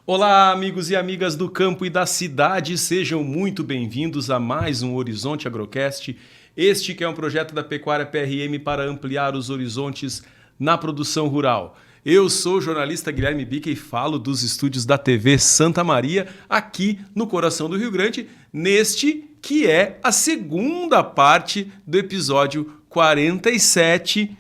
Olá, amigos e amigas do campo e da cidade, sejam muito bem-vindos a mais um Horizonte Agrocast. Este que é um projeto da Pecuária PRM para ampliar os horizontes na produção rural. Eu sou o jornalista Guilherme Bica e falo dos estúdios da TV Santa Maria, aqui no coração do Rio Grande, neste que é a segunda parte do episódio 47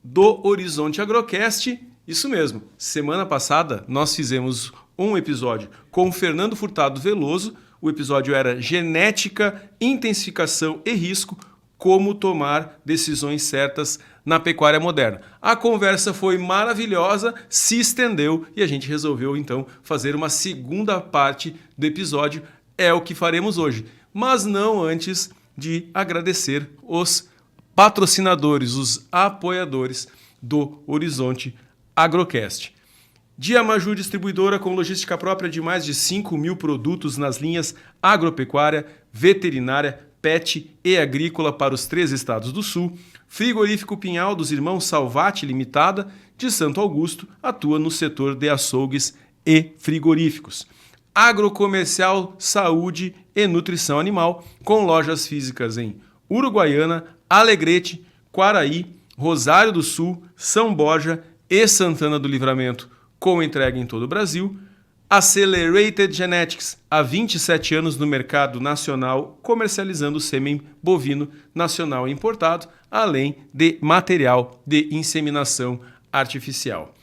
do Horizonte Agrocast. Isso mesmo, semana passada nós fizemos um episódio com o Fernando Furtado Veloso. O episódio era Genética, Intensificação e Risco, como tomar decisões certas na pecuária moderna. A conversa foi maravilhosa, se estendeu e a gente resolveu então fazer uma segunda parte do episódio. É o que faremos hoje, mas não antes de agradecer os patrocinadores, os apoiadores do Horizonte Agrocast. Diamaju Distribuidora, com logística própria de mais de 5.000 produtos nas linhas agropecuária, veterinária, pet e agrícola para os 3 estados do sul. Frigorífico Pinhal dos irmãos Salvati Limitada, de Santo Augusto, atua no setor de açougues e frigoríficos. Agrocomercial Saúde e Nutrição Animal, com lojas físicas em Uruguaiana, Alegrete, Quaraí, Rosário do Sul, São Borja e Santana do Livramento, com entrega em todo o Brasil. Accelerated Genetics, há 27 anos no mercado nacional, comercializando sêmen bovino nacional e importado, além de material de inseminação artificial.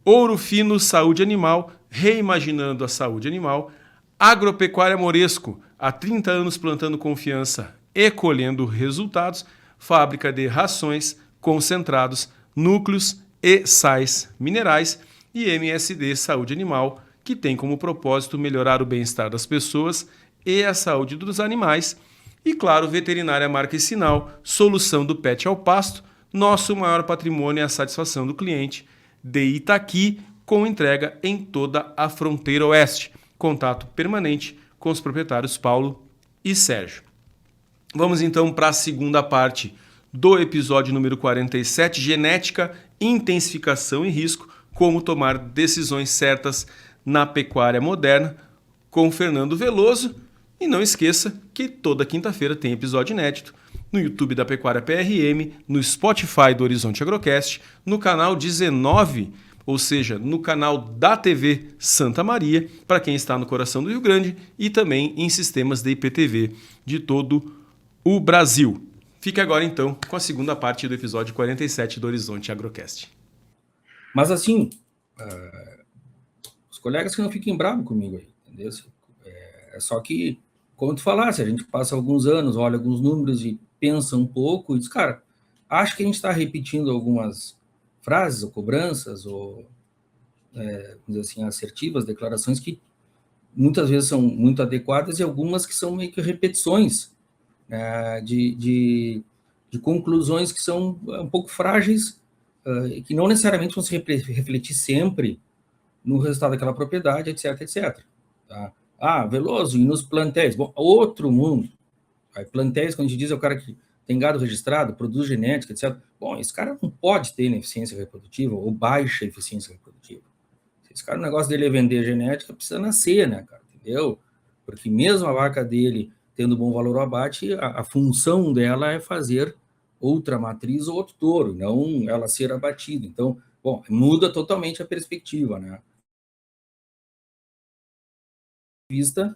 Ouro Fino Saúde Animal, reimaginando a saúde animal. Agropecuária Moresco, há 30 anos plantando confiança e colhendo resultados. Fábrica de rações, concentrados, núcleos e sais minerais. E MSD Saúde Animal, que tem como propósito melhorar o bem-estar das pessoas e a saúde dos animais. E claro, Veterinária Marca e Sinal, solução do pet ao pasto, nosso maior patrimônio é a satisfação do cliente, de Itaqui, com entrega em toda a fronteira oeste. Contato permanente com os proprietários Paulo e Sérgio. Vamos então para a segunda parte do episódio número 47, Genética, Intensificação e Risco, como tomar decisões certas na pecuária moderna, com Fernando Veloso. E não esqueça que toda quinta-feira tem episódio inédito no YouTube da Pecuária PRM, no Spotify do Horizonte Agrocast, no canal 19, ou seja, no canal da TV Santa Maria, para quem está no coração do Rio Grande, e também em sistemas de IPTV de todo o Brasil. Fique agora então com a segunda parte do episódio 47 do Horizonte Agrocast. Mas assim, os colegas que não fiquem bravos comigo aí, entendeu? É só que, como tu falasse, a gente passa alguns anos, olha alguns números e pensa um pouco e diz, cara, acho que a gente está repetindo algumas frases ou cobranças ou, vamos dizer assim, assertivas, declarações que muitas vezes são muito adequadas e algumas que são meio que repetições, né, de conclusões que são um pouco frágeis, que não necessariamente vão se refletir sempre no resultado daquela propriedade, etc, etc. Tá? Veloso, e nos plantéis? Bom, outro mundo. Aí, plantéis, quando a gente diz, é o cara que tem gado registrado, produz genética, etc. Bom, esse cara não pode ter ineficiência reprodutiva ou baixa eficiência reprodutiva. Se esse cara, o negócio dele é vender genética, precisa nascer, né, cara? Entendeu? Porque mesmo a vaca dele tendo bom valor ao abate, a função dela é fazer outra matriz ou outro touro, não ela ser abatida. Então, bom, muda totalmente a perspectiva, né? Vista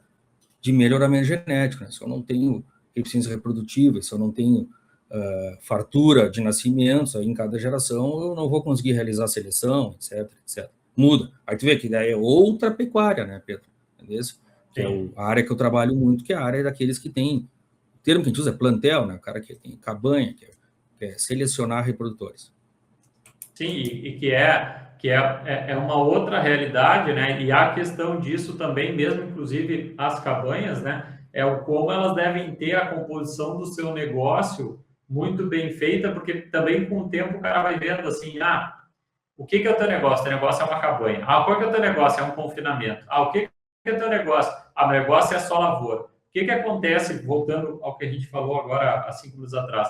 de melhoramento genético, né? Se eu não tenho eficiência reprodutiva, se eu não tenho fartura de nascimentos em cada geração, eu não vou conseguir realizar a seleção, etc, etc. Muda. Aí tu vê que daí é outra pecuária, né, Pedro? Entendeu? Que é a área que eu trabalho muito, que é a área daqueles que têm, o termo que a gente usa é plantel, né? O cara que tem cabanha, que é selecionar reprodutores. Sim, e que é uma outra realidade, né? E a questão disso também, mesmo inclusive as cabanhas, né? É o como elas devem ter a composição do seu negócio muito bem feita, porque também com o tempo o cara vai vendo assim, o que é o teu negócio? O teu negócio é uma cabanha. Qual que é o teu negócio? É um confinamento. O que é o teu negócio? Meu negócio é só lavoura. O que acontece, voltando ao que a gente falou agora há 5 minutos atrás?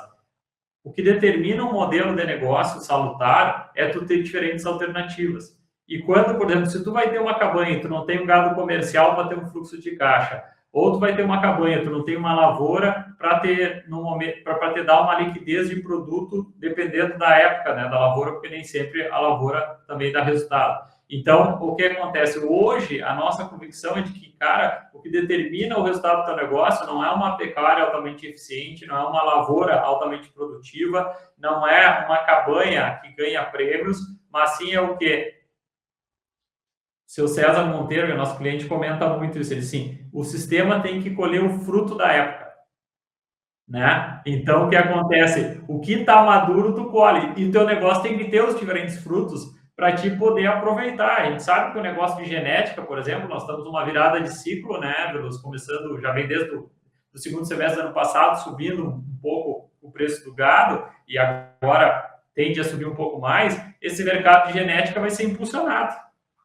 O que determina um modelo de negócio salutar é tu ter diferentes alternativas. E quando, por exemplo, se tu vai ter uma cabanha e tu não tem um gado comercial para ter um fluxo de caixa, ou tu vai ter uma cabanha, tu não tem uma lavoura para ter no momento para te dar uma liquidez de produto dependendo da época, né, da lavoura, porque nem sempre a lavoura também dá resultado. Então, o que acontece hoje, a nossa convicção é de que, cara, o que determina o resultado do teu negócio não é uma pecuária altamente eficiente, não é uma lavoura altamente produtiva, não é uma cabanha que ganha prêmios, mas sim é o quê? Seu César Monteiro, que é nosso cliente, comenta muito isso. Ele sim, o sistema tem que colher o fruto da época, né? Então, o que acontece? O que está maduro, tu colhe. E o teu negócio tem que ter os diferentes frutos para te poder aproveitar. A gente sabe que o negócio de genética, por exemplo, nós estamos numa virada de ciclo, né, Veloso? Começando, já vem desde o segundo semestre do ano passado, subindo um pouco o preço do gado, e agora tende a subir um pouco mais. Esse mercado de genética vai ser impulsionado,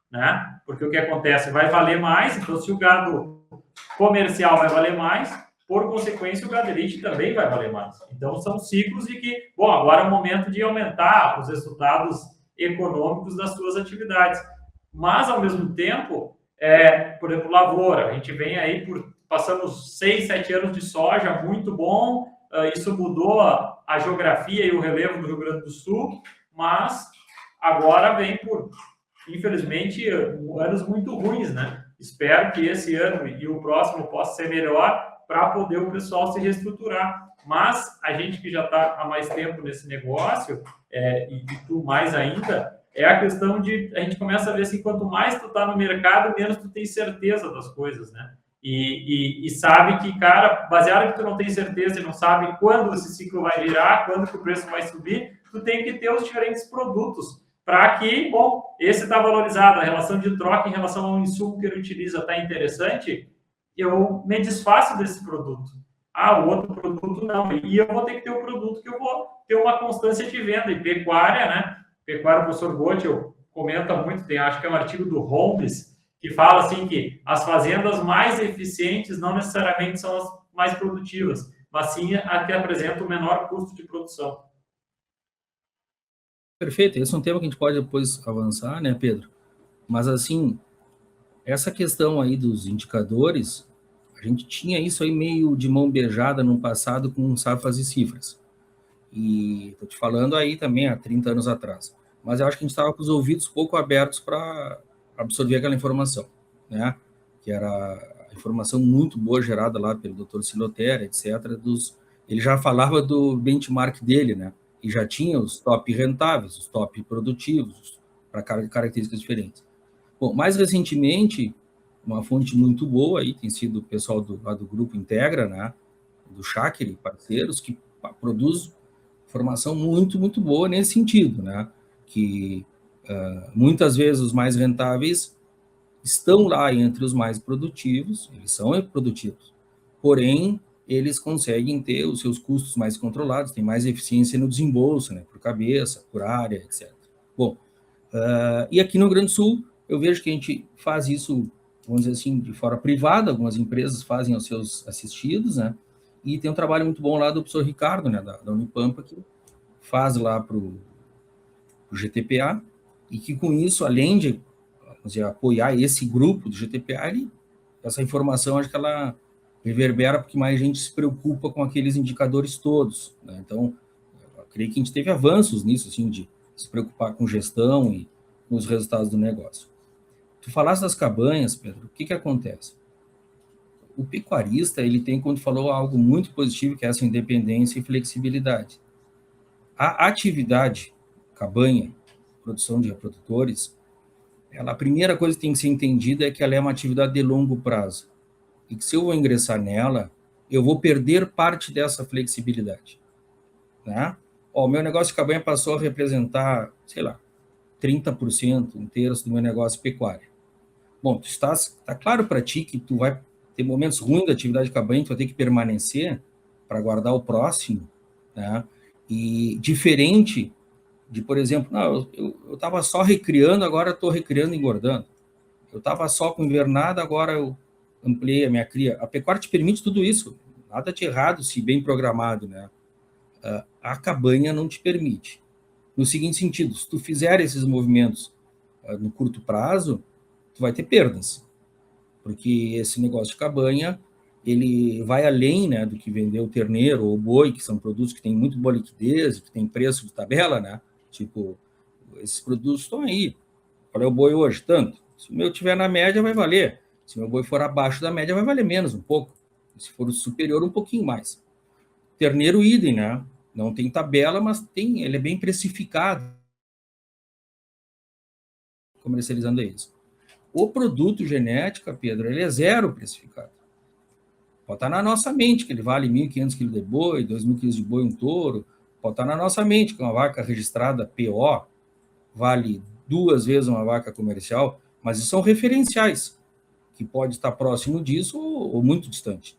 né? Porque o que acontece? Vai valer mais, então se o gado comercial vai valer mais, por consequência o gado elite também vai valer mais. Então são ciclos de que, bom, agora é o momento de aumentar os resultados econômicos das suas atividades. Mas, ao mesmo tempo, por exemplo, lavoura, a gente vem aí passamos 6, 7 anos de soja, muito bom, isso mudou a geografia e o relevo do Rio Grande do Sul, mas agora vem infelizmente, anos muito ruins, né? Espero que esse ano e o próximo possa ser melhor para poder o pessoal se reestruturar. Mas a gente que já está há mais tempo nesse negócio, e tu mais ainda, é a questão de a gente começa a ver assim, quanto mais tu está no mercado, menos tu tem certeza das coisas, né? E sabe que, cara, baseado em que tu não tem certeza e não sabe quando esse ciclo vai virar, quando que o preço vai subir, tu tem que ter os diferentes produtos para que, bom, esse está valorizado, a relação de troca em relação ao insumo que ele utiliza está interessante, eu me desfaço desse produto. O outro produto não. E eu vou ter que ter um produto que eu vou ter uma constância de venda. E pecuária, né? Pecuária, o professor Gotti comenta muito, acho que é um artigo do Holmes, que fala assim que as fazendas mais eficientes não necessariamente são as mais produtivas, mas sim a que apresentam o menor custo de produção. Perfeito, esse é um tema que a gente pode depois avançar, né, Pedro? Mas, assim, essa questão aí dos indicadores, a gente tinha isso aí meio de mão beijada no passado com safras e cifras. E estou te falando aí também há 30 anos atrás. Mas eu acho que a gente estava com os ouvidos pouco abertos para absorver aquela informação, né? Que era a informação muito boa gerada lá pelo Dr. Silotera, etc. Ele já falava do benchmark dele, né? E já tinha os top rentáveis, os top produtivos, para características diferentes. Bom, mais recentemente, uma fonte muito boa aí tem sido o pessoal lá do Grupo Integra, né, do Shaker, parceiros, que produz informação muito, muito boa nesse sentido, né, que muitas vezes os mais rentáveis estão lá entre os mais produtivos, eles são produtivos, porém, eles conseguem ter os seus custos mais controlados, tem mais eficiência no desembolso, né, por cabeça, por área, etc. Bom, e aqui no Rio Grande do Sul, eu vejo que a gente faz isso, vamos dizer assim, de forma privada, algumas empresas fazem aos seus assistidos, né, e tem um trabalho muito bom lá do professor Ricardo, né, da Unipampa, que faz lá para o GTPA, e que com isso, além de, vamos dizer, apoiar esse grupo do GTPA, essa informação, acho que ela reverbera porque mais gente se preocupa com aqueles indicadores todos, né? Então, eu creio que a gente teve avanços nisso, assim, de se preocupar com gestão e com os resultados do negócio. Tu falaste das cabanhas, Pedro, o que acontece? O pecuarista, ele tem, quando falou, algo muito positivo, que é essa independência e flexibilidade. A atividade cabanha, produção de reprodutores, a primeira coisa que tem que ser entendida é que ela é uma atividade de longo prazo. E que se eu vou ingressar nela, eu vou perder parte dessa flexibilidade, né? O meu negócio de cabanha passou a representar, sei lá, 30%, um terço do meu negócio pecuário. Bom, está claro para ti que tu vai ter momentos ruins da atividade de cabanha, tu vai ter que permanecer para guardar o próximo, né? E diferente de, por exemplo, não, eu estava só recriando, agora estou recriando e engordando. Eu estava só com invernada, agora eu ampliei a minha cria. A pecuária te permite tudo isso, nada de errado se bem programado, né? A cabanha não te permite. No seguinte sentido, se tu fizer esses movimentos no curto prazo, tu vai ter perdas, porque esse negócio de cabanha, ele vai além, né, do que vender o terneiro ou o boi, que são produtos que têm muito boa liquidez, que têm preço de tabela, né? Tipo, esses produtos estão aí. Qual é o boi hoje? Tanto. Se o meu tiver na média, vai valer. Se o meu boi for abaixo da média, vai valer menos um pouco. Se for superior, um pouquinho mais. Terneiro, idem, né? Não tem tabela, mas tem, ele é bem precificado, comercializando isso. O produto genética, Pedro, ele é zero precificado. Pode estar na nossa mente que ele vale 1.500 quilos de boi, 2.000 quilos de boi, um touro. Pode estar na nossa mente que uma vaca registrada PO vale 2 vezes uma vaca comercial, mas são referenciais, que pode estar próximo disso ou muito distante.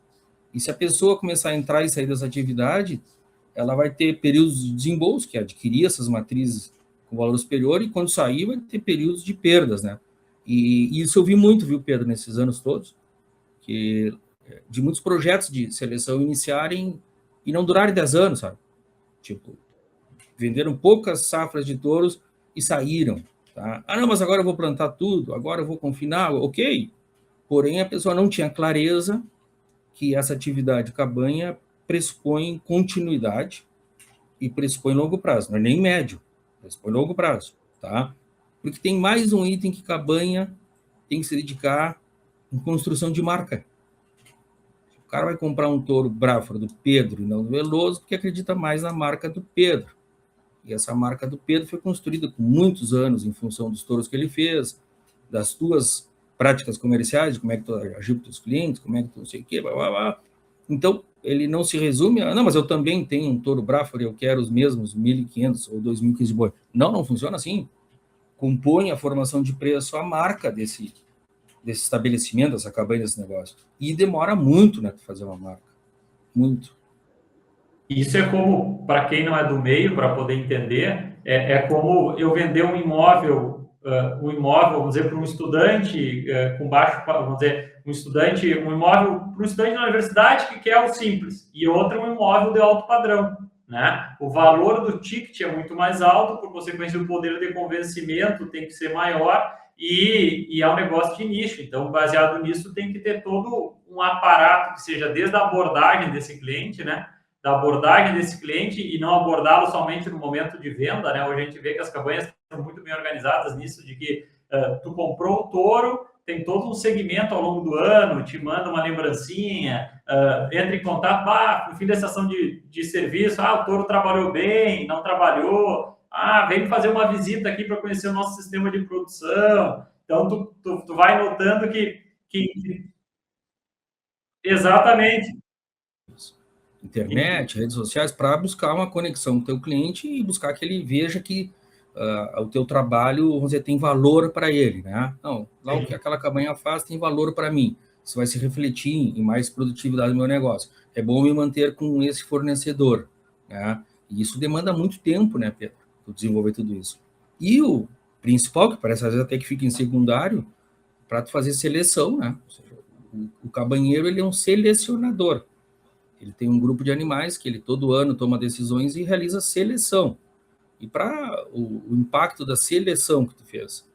E se a pessoa começar a entrar e sair dessa atividade, ela vai ter períodos de desembolso, que é adquirir essas matrizes com valor superior, e quando sair vai ter períodos de perdas, né? E isso eu vi muito, viu, Pedro, nesses anos todos, que de muitos projetos de seleção iniciarem e não durarem 10 anos, sabe? Tipo, venderam poucas safras de touros e saíram, tá? Ah, não, mas agora eu vou plantar tudo, agora eu vou confinar, ok. Porém, a pessoa não tinha clareza que essa atividade cabanha pressupõe continuidade e pressupõe longo prazo, não é nem médio, pressupõe longo prazo, tá? Porque tem mais um item que cabanha tem que se dedicar em construção de marca. O cara vai comprar um touro Bráfora do Pedro e não do Veloso porque acredita mais na marca do Pedro. E essa marca do Pedro foi construída com muitos anos em função dos touros que ele fez, das tuas práticas comerciais, de como é que tu agiu com os clientes, como é que tu não sei o quê, blá, blá, blá. Então, ele não se resume a, não, mas eu também tenho um touro Bráfora e eu quero os mesmos 1.500 ou 2.000 quilos de boi. Não, não funciona assim. Compõe a formação de preço a marca desse estabelecimento, dessa cabanha, desse negócio. E demora muito, né, para fazer uma marca. Muito. Isso é como, para quem não é do meio, para poder entender, é como eu vender um imóvel, vamos dizer, para um estudante com baixo, vamos dizer, um imóvel para um estudante na universidade que quer o simples, e outro um imóvel de alto padrão, né? O valor do ticket é muito mais alto, por consequência, o poder de convencimento tem que ser maior, e é um negócio de nicho. Então, baseado nisso, tem que ter todo um aparato que seja desde a abordagem desse cliente, né? Da abordagem desse cliente e não abordá-lo somente no momento de venda, né? Hoje a gente vê que as cabanhas estão muito bem organizadas nisso, de que tu comprou o touro, tem todo um segmento ao longo do ano, te manda uma lembrancinha, entra em contato, no fim da estação de serviço, o touro trabalhou bem, não trabalhou, vem fazer uma visita aqui para conhecer o nosso sistema de produção. Então, tu vai notando que... Exatamente. Internet, redes sociais, para buscar uma conexão com o teu cliente e buscar que ele veja que o teu trabalho, vamos dizer, tem valor para ele, né? Não, lá o que aquela cabanha faz tem valor para mim. Isso vai se refletir em mais produtividade do meu negócio. É bom me manter com esse fornecedor, né? E isso demanda muito tempo, né, Pedro, para desenvolver tudo isso. E o principal, que parece às vezes até que fica em secundário, para tu fazer seleção, né? Ou seja, o cabanheiro, ele é um selecionador. Ele tem um grupo de animais que ele todo ano toma decisões e realiza seleção. E para o impacto da seleção que tu fez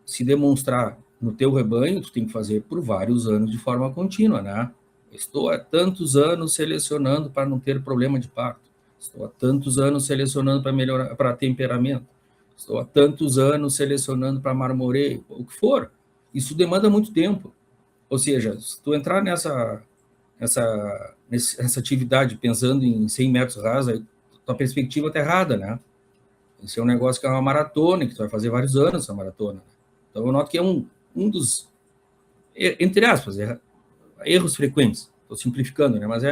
se demonstrar no teu rebanho, tu tem que fazer por vários anos de forma contínua, né? Estou há tantos anos selecionando para não ter problema de parto. Estou há tantos anos selecionando para melhorar, para temperamento. Estou há tantos anos selecionando para marmoreio, o que for. Isso demanda muito tempo. Ou seja, se tu entrar nessa atividade pensando em 100 metros rasos, aí tua perspectiva está errada, né? Esse é um negócio que é uma maratona, que tu vai fazer vários anos essa maratona. Então, eu noto que é um dos, entre aspas, erros frequentes. Estou simplificando, né? Mas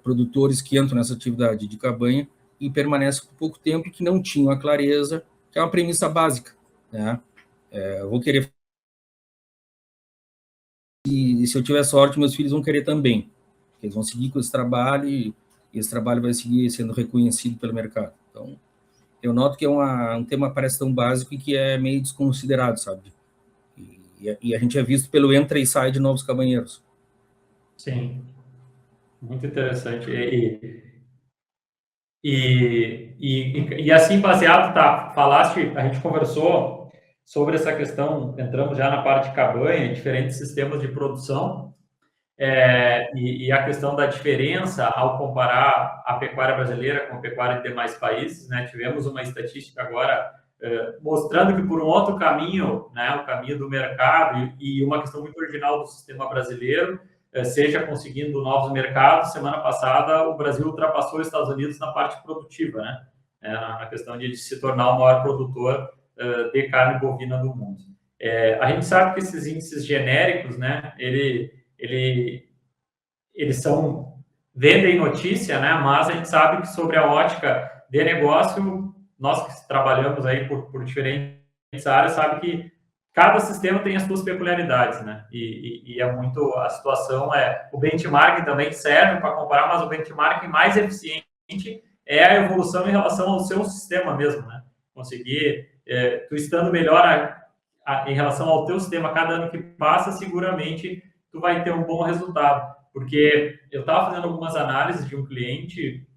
produtores que entram nessa atividade de cabanha e permanecem por pouco tempo e que não tinham a clareza, que é uma premissa básica, né? Eu vou querer... E se eu tiver sorte, meus filhos vão querer também. Eles vão seguir com esse trabalho e esse trabalho vai seguir sendo reconhecido pelo mercado. Então, eu noto que é um tema parece tão básico e que é meio desconsiderado, sabe? E a gente é visto pelo entra e sai de novos cabanheiros. Sim, muito interessante. E E assim, baseado, tá, falaste, a gente conversou sobre essa questão, entramos já na parte de cabanha, diferentes sistemas de produção, e a questão da diferença ao comparar a pecuária brasileira com a pecuária de demais países, né? Tivemos uma estatística agora mostrando que por um outro caminho, né, o caminho do mercado e uma questão muito original do sistema brasileiro, seja conseguindo novos mercados. Semana passada, o Brasil ultrapassou os Estados Unidos na parte produtiva, né? Na questão de se tornar o maior produtor de carne bovina do mundo. A gente sabe que esses índices genéricos, né, eles vendem notícia, né, mas a gente sabe que sobre a ótica de negócio, nós que trabalhamos aí por diferentes áreas, sabe que cada sistema tem as suas peculiaridades, né? E é muito, a situação o benchmarking também serve para comparar, mas o benchmarking mais eficiente é a evolução em relação ao seu sistema mesmo, né? Conseguir, tu estando melhor em relação ao teu sistema cada ano que passa, seguramente tu vai ter um bom resultado. Porque eu estava fazendo algumas análises de um cliente,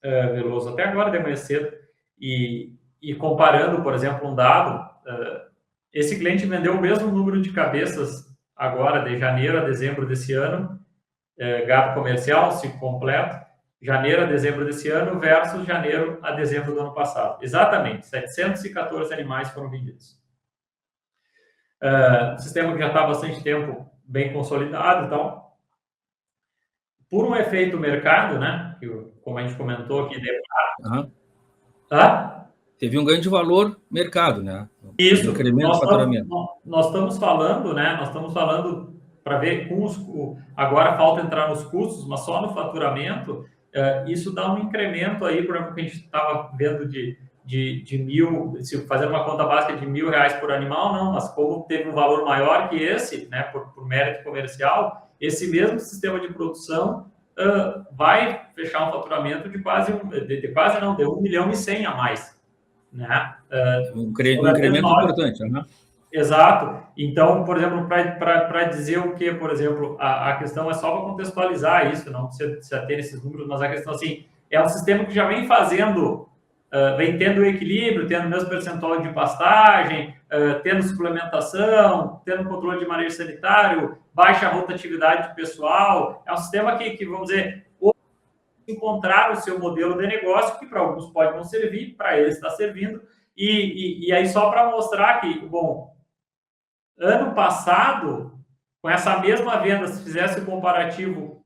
Veloso, até agora de manhã cedo, e comparando, por exemplo, um dado, esse cliente vendeu o mesmo número de cabeças agora, de janeiro a dezembro desse ano, gado comercial, ciclo completo, janeiro a dezembro desse ano versus janeiro a dezembro do ano passado. Exatamente, 714 animais foram vendidos. Sistema que já está há bastante tempo bem consolidado e tal. Por um efeito mercado, né, que, como a gente comentou aqui, teve um ganho de valor mercado, né? Isso. Incremento do faturamento. Nós estamos falando, né? Nós estamos falando para ver agora falta entrar nos custos, mas só no faturamento, isso dá um incremento aí, por exemplo, que a gente estava vendo de 1.000, se fazer uma conta básica de R$1.000 por animal, não, mas como teve um valor maior que esse, né, por mérito comercial, esse mesmo sistema de produção vai fechar um faturamento de quase não, de 1,1 milhão a mais, né? Um incremento importante, né? Exato. Então, por exemplo, para dizer o que, por exemplo, a questão é só para contextualizar isso, não precisa ter esses números, mas a questão assim, é um sistema que já vem fazendo, vem tendo o equilíbrio, tendo o mesmo percentual de pastagem, tendo suplementação, tendo controle de manejo sanitário, baixa rotatividade de pessoal. É um sistema que vamos dizer, encontrar o seu modelo de negócio, que para alguns pode não servir, para eles está servindo. E aí, só para mostrar que, bom, ano passado, com essa mesma venda, se fizesse o comparativo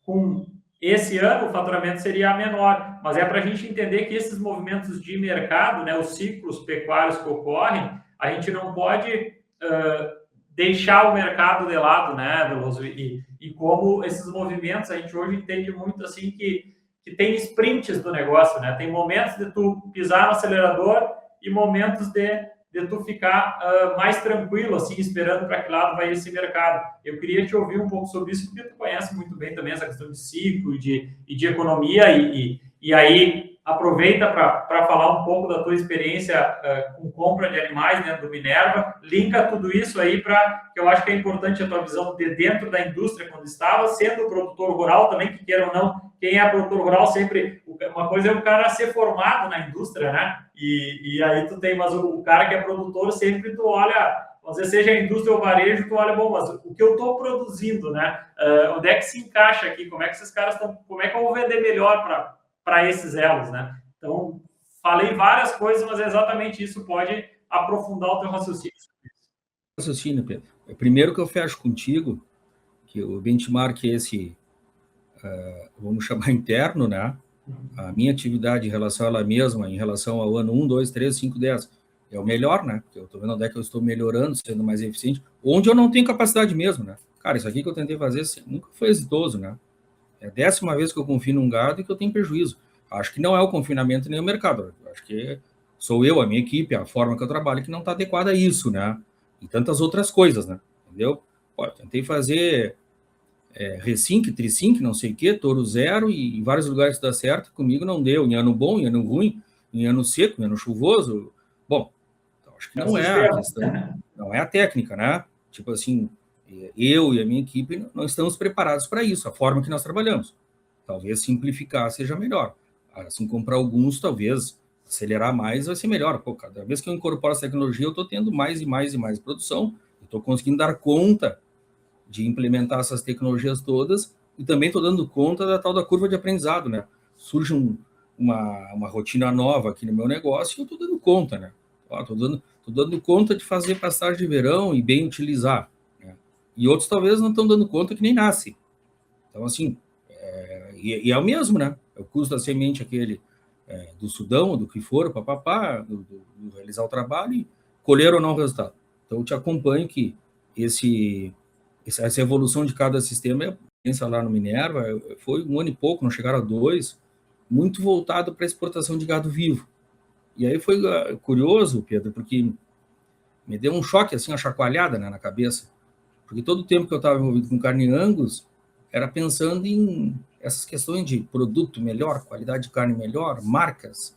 com esse ano, o faturamento seria menor. Mas é para a gente entender que esses movimentos de mercado, né, os ciclos pecuários que ocorrem, a gente não pode deixar o mercado de lado, né, Veloso? E como esses movimentos, a gente hoje entende muito assim que tem sprints do negócio, né? Tem momentos de tu pisar no acelerador e momentos de tu ficar mais tranquilo, assim, esperando para que lado vai esse mercado. Eu queria te ouvir um pouco sobre isso, porque tu conhece muito bem também essa questão de ciclo e de economia, e aí aproveita para falar um pouco da tua experiência com compra de animais dentro do Minerva, linka tudo isso aí que eu acho que é importante a tua visão de dentro da indústria quando estava, sendo produtor rural também, que queira ou não, quem é produtor rural sempre, uma coisa é o cara ser formado na indústria, né? E aí tu tem, mas o cara que é produtor sempre tu olha, às vezes seja a indústria ou varejo, tu olha, bom, mas o que eu estou produzindo, né? Onde é que se encaixa aqui? Como é que esses caras estão, como é que eu vou vender melhor para esses elos, né? Então, falei várias coisas, mas exatamente isso pode aprofundar o teu raciocínio. Raciocínio, Pedro. Primeiro que eu fecho contigo, que o benchmark esse, vamos chamar interno, né? A minha atividade em relação a ela mesma, em relação ao ano 1, 2, 3, 5, 10, é o melhor, né? Porque eu estou vendo onde é que eu estou melhorando, sendo mais eficiente, onde eu não tenho capacidade mesmo, né? Cara, isso aqui que eu tentei fazer nunca foi exitoso, né? É a 10ª vez que eu confio num gado e que eu tenho prejuízo. Acho que não é o confinamento nem o mercado. Acho que sou eu, a minha equipe, a forma que eu trabalho que não está adequada a isso, né? E tantas outras coisas, né? Entendeu? Pô, tentei fazer Resync, Trisync, não sei o quê, Touro Zero, e em vários lugares dá certo, comigo não deu. Em ano bom, em ano ruim, em ano seco, em ano chuvoso. Bom, então acho que não é a questão, não é a técnica, né? Tipo assim, eu e a minha equipe não estamos preparados para isso, a forma que nós trabalhamos. Talvez simplificar seja melhor. Assim como para alguns, talvez, acelerar mais vai ser melhor. Pô, cada vez que eu incorporo essa tecnologia, eu estou tendo mais e mais e mais produção, eu estou conseguindo dar conta de implementar essas tecnologias todas e também estou dando conta da tal da curva de aprendizado, né? Surge uma rotina nova aqui no meu negócio e eu estou dando conta, né? Estou dando conta de fazer passagem de verão e bem utilizar, né? E outros talvez não estão dando conta que nem nasce. Então, assim, e é o mesmo, né? É o custo da semente aquele do Sudão, do que for, papapá, do realizar o trabalho e colher ou não o resultado. Então, eu te acompanho que essa evolução de cada sistema, pensa lá no Minerva, foi 1 ano e pouco, não chegaram a 2, muito voltado para a exportação de gado vivo. E aí foi curioso, Pedro, porque me deu um choque, assim, uma chacoalhada, né, na cabeça, porque todo o tempo que eu estava envolvido com carne Angus, era pensando em essas questões de produto melhor, qualidade de carne melhor, marcas.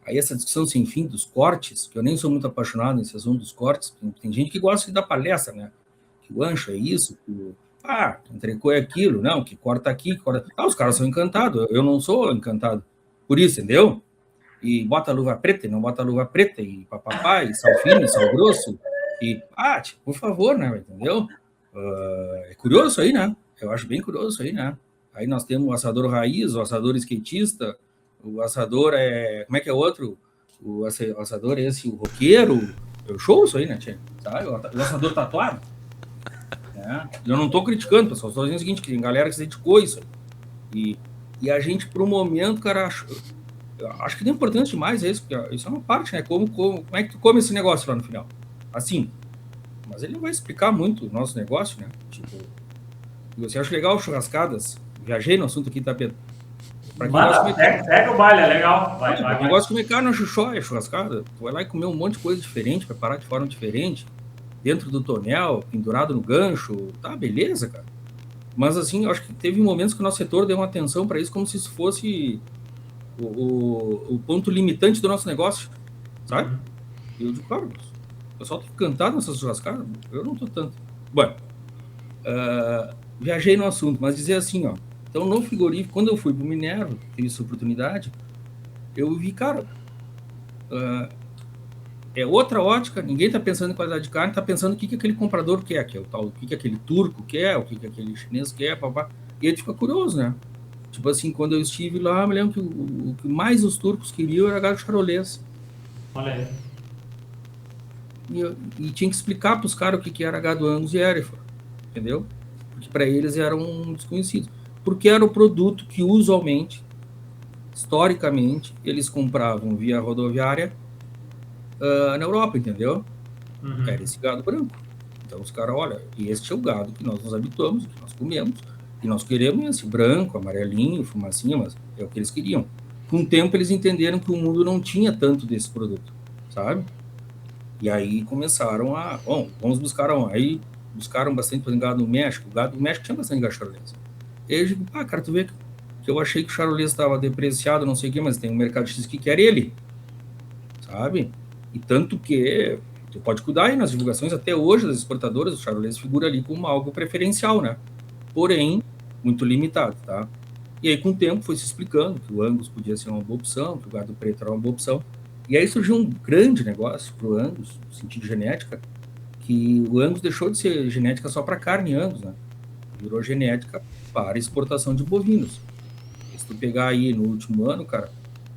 Aí essa discussão sem fim dos cortes, que eu nem sou muito apaixonado nesse assunto dos cortes, tem gente que gosta de dar palestra, né? Que o ancho é isso, que entrecô é aquilo, não, que corta aqui, corta... os caras são encantados, eu não sou encantado por isso, entendeu? E bota a luva preta, e não bota a luva preta, e papapá, e sal fino, e sal grosso, e, por favor, né, entendeu? É curioso isso aí, né? Eu acho bem curioso isso aí, né? Aí nós temos o assador raiz, o assador skatista, o assador como é que é outro? O assador esse, o roqueiro. Eu show isso aí, né, tia? Sabe? O assador tatuado. Eu não estou criticando, pessoal, estou dizendo o seguinte, que tem galera que se dedicou a isso aí. E a gente, por um momento, cara, acho que é importante demais isso, porque isso é uma parte, né? Como é que tu come esse negócio lá no final? Assim, mas ele não vai explicar muito o nosso negócio, né? Tipo, você acha legal churrascadas? Viajei no assunto aqui, tá, Pedro? Pega o baile, é legal. Vai. Eu gosto de comer carne na chuchóia, churrascada. Tu vai lá e comer um monte de coisa diferente, preparar de forma diferente, dentro do tonel, pendurado no gancho, tá, beleza, cara. Mas, assim, eu acho que teve momentos que o nosso setor deu uma atenção para isso como se isso fosse o ponto limitante do nosso negócio, sabe? E eu digo, claro, o pessoal tá encantado nessas churrascadas, eu não tô tanto. Bom, viajei no assunto, mas dizer assim, ó, então no frigorífico, quando eu fui pro Minerva, tive essa oportunidade, eu vi, cara, é outra ótica, ninguém está pensando em qualidade de carne, está pensando o que aquele comprador quer, que é o tal, o que aquele turco quer, o que aquele chinês quer, papá. E a gente fica curioso, né? Tipo assim, quando eu estive lá, eu me lembro que o que mais os turcos queriam era gado charolês. Olha aí. E tinha que explicar para os caras o que era gado Angus e Hereford, entendeu? Porque para eles era um desconhecido. Porque era o produto que usualmente, historicamente, eles compravam via rodoviária na Europa, entendeu? Era esse gado branco. Então os caras, olha, este é o gado que nós nos habituamos, que nós comemos, e nós queremos esse branco, amarelinho, fumacinha, mas é o que eles queriam. Com o tempo eles entenderam que o mundo não tinha tanto desse produto, sabe? E aí começaram vamos buscar onde? Aí buscaram bastante gado no México. O gado do México tinha bastante gado charolês. E aí eu digo, cara, tu vê que eu achei que o charolês estava depreciado, não sei o quê, mas tem um mercado X que quer ele, sabe? E tanto que tu pode cuidar aí nas divulgações, até hoje, das exportadoras, o charolês figura ali como algo preferencial, né? Porém, muito limitado, tá? E aí, com o tempo, foi se explicando que o Angus podia ser uma boa opção, que o gado preto era uma boa opção. E aí surgiu um grande negócio para o Angus, no sentido de genética, que o Angus deixou de ser genética só para carne Angus, né? Virou genética para exportação de bovinos. E se tu pegar aí no último ano, cara,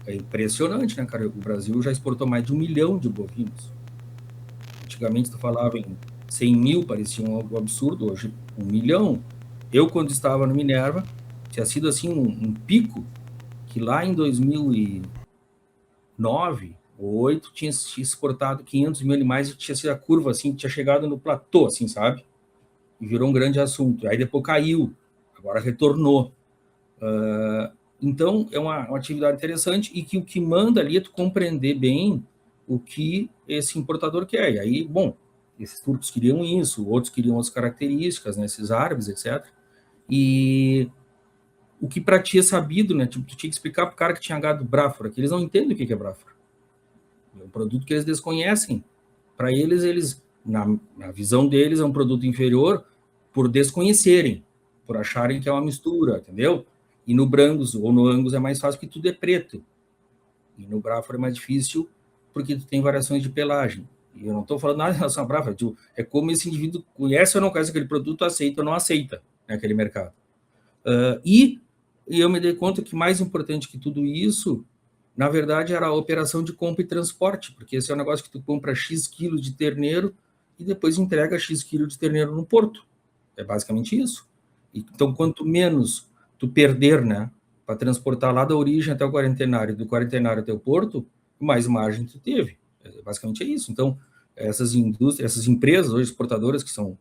é impressionante, né, cara? O Brasil já exportou mais de 1 milhão de bovinos. Antigamente, tu falava em 100 mil, parecia algo absurdo. Hoje, 1 milhão. Eu, quando estava no Minerva, tinha sido assim um pico que lá em 2009 ou 2008 tinha exportado 500 mil animais e tinha sido a curva assim, tinha chegado no platô, assim, sabe? E virou um grande assunto. Aí depois caiu, agora retornou. Então, é uma atividade interessante e que o que manda ali é tu compreender bem o que esse importador quer. E aí, bom, esses turcos queriam isso, outros queriam outras características, né, esses árabes, etc. E o que para ti é sabido, né? Tipo, tu tinha que explicar para o cara que tinha gado Brafora, que eles não entendem o que é Brafora. É um produto que eles desconhecem. Para eles na visão deles, é um produto inferior por desconhecerem, por acharem que é uma mistura, entendeu? E no Brangus ou no Angus é mais fácil porque tudo é preto. E no Braford é mais difícil porque tu tem variações de pelagem. E eu não estou falando nada em relação à Braford, é como esse indivíduo conhece ou não conhece aquele produto, aceita ou não aceita naquele mercado. E eu me dei conta que mais importante que tudo isso, na verdade, era a operação de compra e transporte, porque esse é um negócio que tu compra X quilos de terneiro e depois entrega X quilos de terneiro no porto. É basicamente isso. Então, quanto menos tu perder, né, para transportar lá da origem até o quarentenário, do quarentenário até o porto, mais margem tu teve. Basicamente é isso. Então, essas indústrias, essas empresas hoje exportadoras que são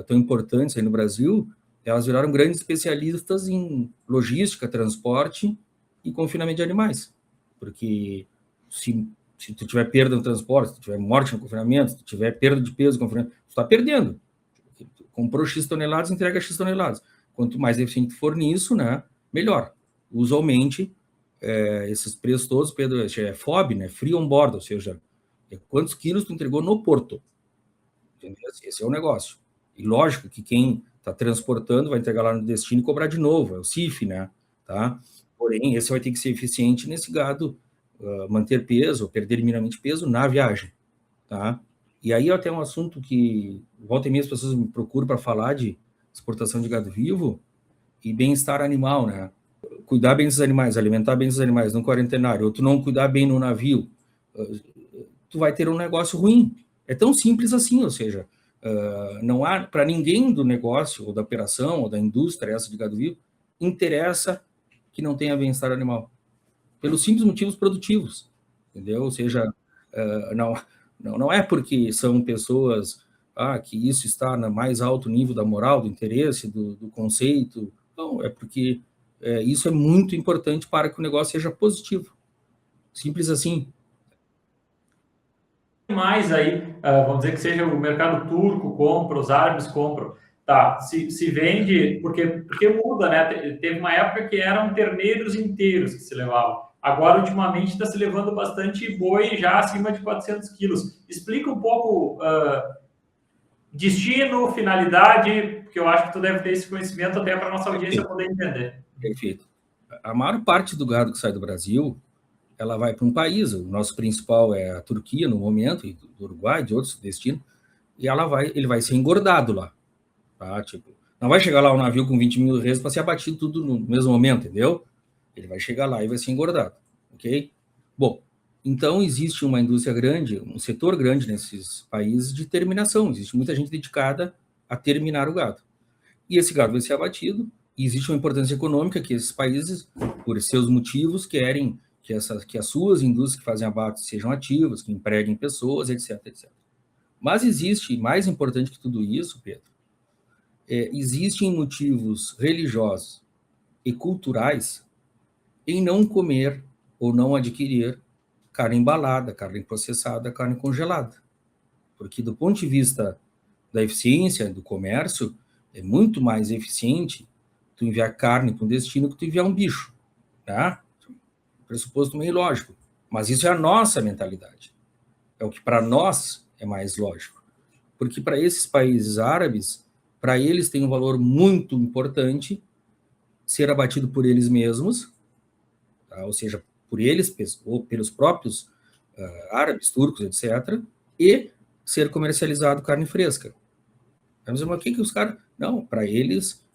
tão importantes aí no Brasil, elas viraram grandes especialistas em logística, transporte e confinamento de animais. Porque se tu tiver perda no transporte, se tu tiver morte no confinamento, se tu tiver perda de peso no confinamento, tu está perdendo. Comprou X toneladas, entrega X toneladas. Quanto mais eficiente for nisso, né, melhor. Usualmente, esses preços todos, Pedro, é FOB, né, free on board, ou seja, quantos quilos tu entregou no porto. Entendeu? Esse é o negócio. E lógico que quem está transportando vai entregar lá no destino e cobrar de novo, é o CIF, né? Tá? Porém, esse vai ter que ser eficiente nesse gado, manter peso, perder minimamente peso na viagem. Tá? E aí até um assunto que volta e meia as pessoas me procuram para falar de exportação de gado vivo e bem-estar animal, né? Cuidar bem dos animais, alimentar bem dos animais no quarentenário, ou tu não cuidar bem no navio, tu vai ter um negócio ruim. É tão simples assim, ou seja, não há para ninguém do negócio, ou da operação, ou da indústria essa de gado vivo, interessa que não tenha bem-estar animal. Pelos simples motivos produtivos, entendeu? Ou seja, não é porque são pessoas que isso está no mais alto nível da moral, do interesse, do conceito. Não, é porque isso é muito importante para que o negócio seja positivo. Simples assim. Mais aí, vamos dizer que seja o mercado turco compra, os árabes compram, tá? Se vende, porque muda, né? Teve uma época que eram terneiros inteiros que se levavam. Agora, ultimamente, está se levando bastante boi já acima de 400 quilos. Explica um pouco destino, finalidade, porque eu acho que tu deve ter esse conhecimento até para a nossa audiência poder entender. Perfeito. A maior parte do gado que sai do Brasil, ela vai para um país, o nosso principal é a Turquia no momento, e do Uruguai, de outros destinos, e ele vai ser engordado lá. Tá? Tipo, não vai chegar lá um navio com 20 mil reis para ser abatido tudo no mesmo momento, entendeu? Ele vai chegar lá e vai ser engordado, ok? Bom, então existe uma indústria grande, um setor grande nesses países de terminação. Existe muita gente dedicada a terminar o gado. E esse gado vai ser abatido, e existe uma importância econômica que esses países, por seus motivos, querem que as suas indústrias que fazem abate sejam ativas, que empreguem pessoas, etc, etc. Mas existe, mais importante que tudo isso, Pedro, existem motivos religiosos e culturais em não comer ou não adquirir carne embalada, carne processada, carne congelada. Porque do ponto de vista da eficiência do comércio, é muito mais eficiente tu enviar carne para um destino que tu enviar um bicho, tá? Pressuposto meio lógico. Mas isso é a nossa mentalidade. É o que para nós é mais lógico. Porque para esses países árabes, para eles tem um valor muito importante ser abatido por eles mesmos, tá? Ou seja, por eles, ou pelos próprios árabes, turcos, etc., e ser comercializado carne fresca. Mas o que os caras... Não, para eles,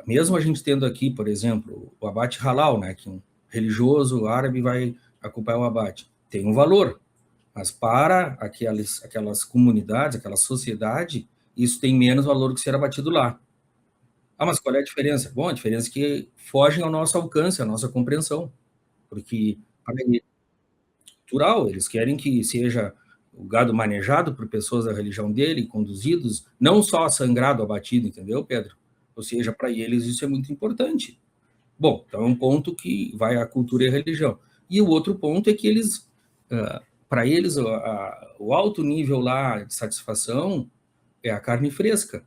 mesmo a gente tendo aqui, por exemplo, o abate halal, né, que um religioso árabe vai acompanhar o abate, tem um valor, mas para aquelas comunidades, aquela sociedade, isso tem menos valor que ser abatido lá. Mas qual é a diferença? Bom, a diferença é que fogem ao nosso alcance, à nossa compreensão, porque para eles é cultural, eles querem que seja o gado manejado por pessoas da religião dele, conduzidos, não só sangrado, abatido, entendeu, Pedro? Ou seja, para eles isso é muito importante. Bom, então é um ponto que vai à cultura e à religião. E o outro ponto é que eles, para eles, o alto nível lá de satisfação é a carne fresca.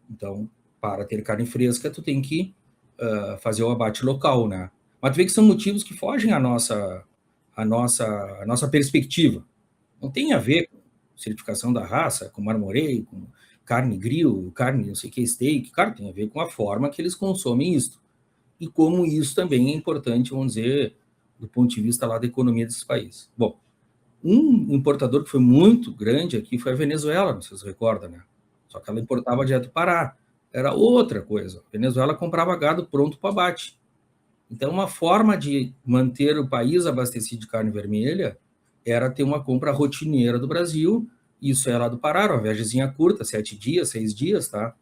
Então, para ter carne fresca, tu tem que fazer o abate local, né? Mas tu vê que são motivos que fogem à nossa perspectiva. Não tem a ver com certificação da raça, com marmoreio, com carne grill, carne não sei o que, steak. Cara, tem a ver com a forma que eles consomem isso. e como isso também é importante, vamos dizer, do ponto de vista lá da economia desses países. Bom, um importador que foi muito grande aqui foi a Venezuela, não sei se você recorda, né? Só que ela importava direto do Pará. Era outra coisa. A Venezuela comprava gado pronto para abate. Então, uma forma de manter o país abastecido de carne vermelha era ter uma compra rotineira do Brasil. Isso era lá do Pará, uma viagemzinha curta, 7 dias, 6 dias, tá?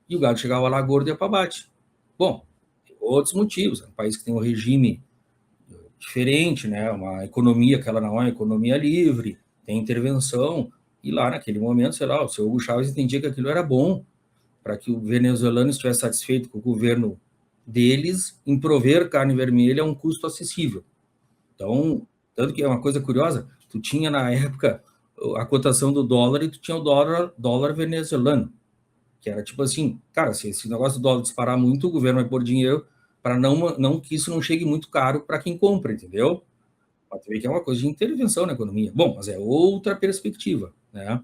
E o gado chegava lá gordo e ia para abate. Bom, tem outros motivos. É um país que tem um regime diferente, né? Uma economia que ela não é uma economia livre, tem intervenção. E lá, naquele momento, sei lá, o seu Hugo Chávez entendia que aquilo era bom para que o venezuelano estivesse satisfeito com o governo deles em prover carne vermelha a um custo acessível. Então, tanto que é uma coisa curiosa, tu tinha na época a cotação do dólar e tu tinha o dólar venezuelano, que era tipo assim, cara, se esse negócio do dólar disparar muito, o governo vai pôr dinheiro para não que isso não chegue muito caro para quem compra, entendeu? Pode ver que é uma coisa de intervenção na economia. Bom, mas é outra perspectiva, né?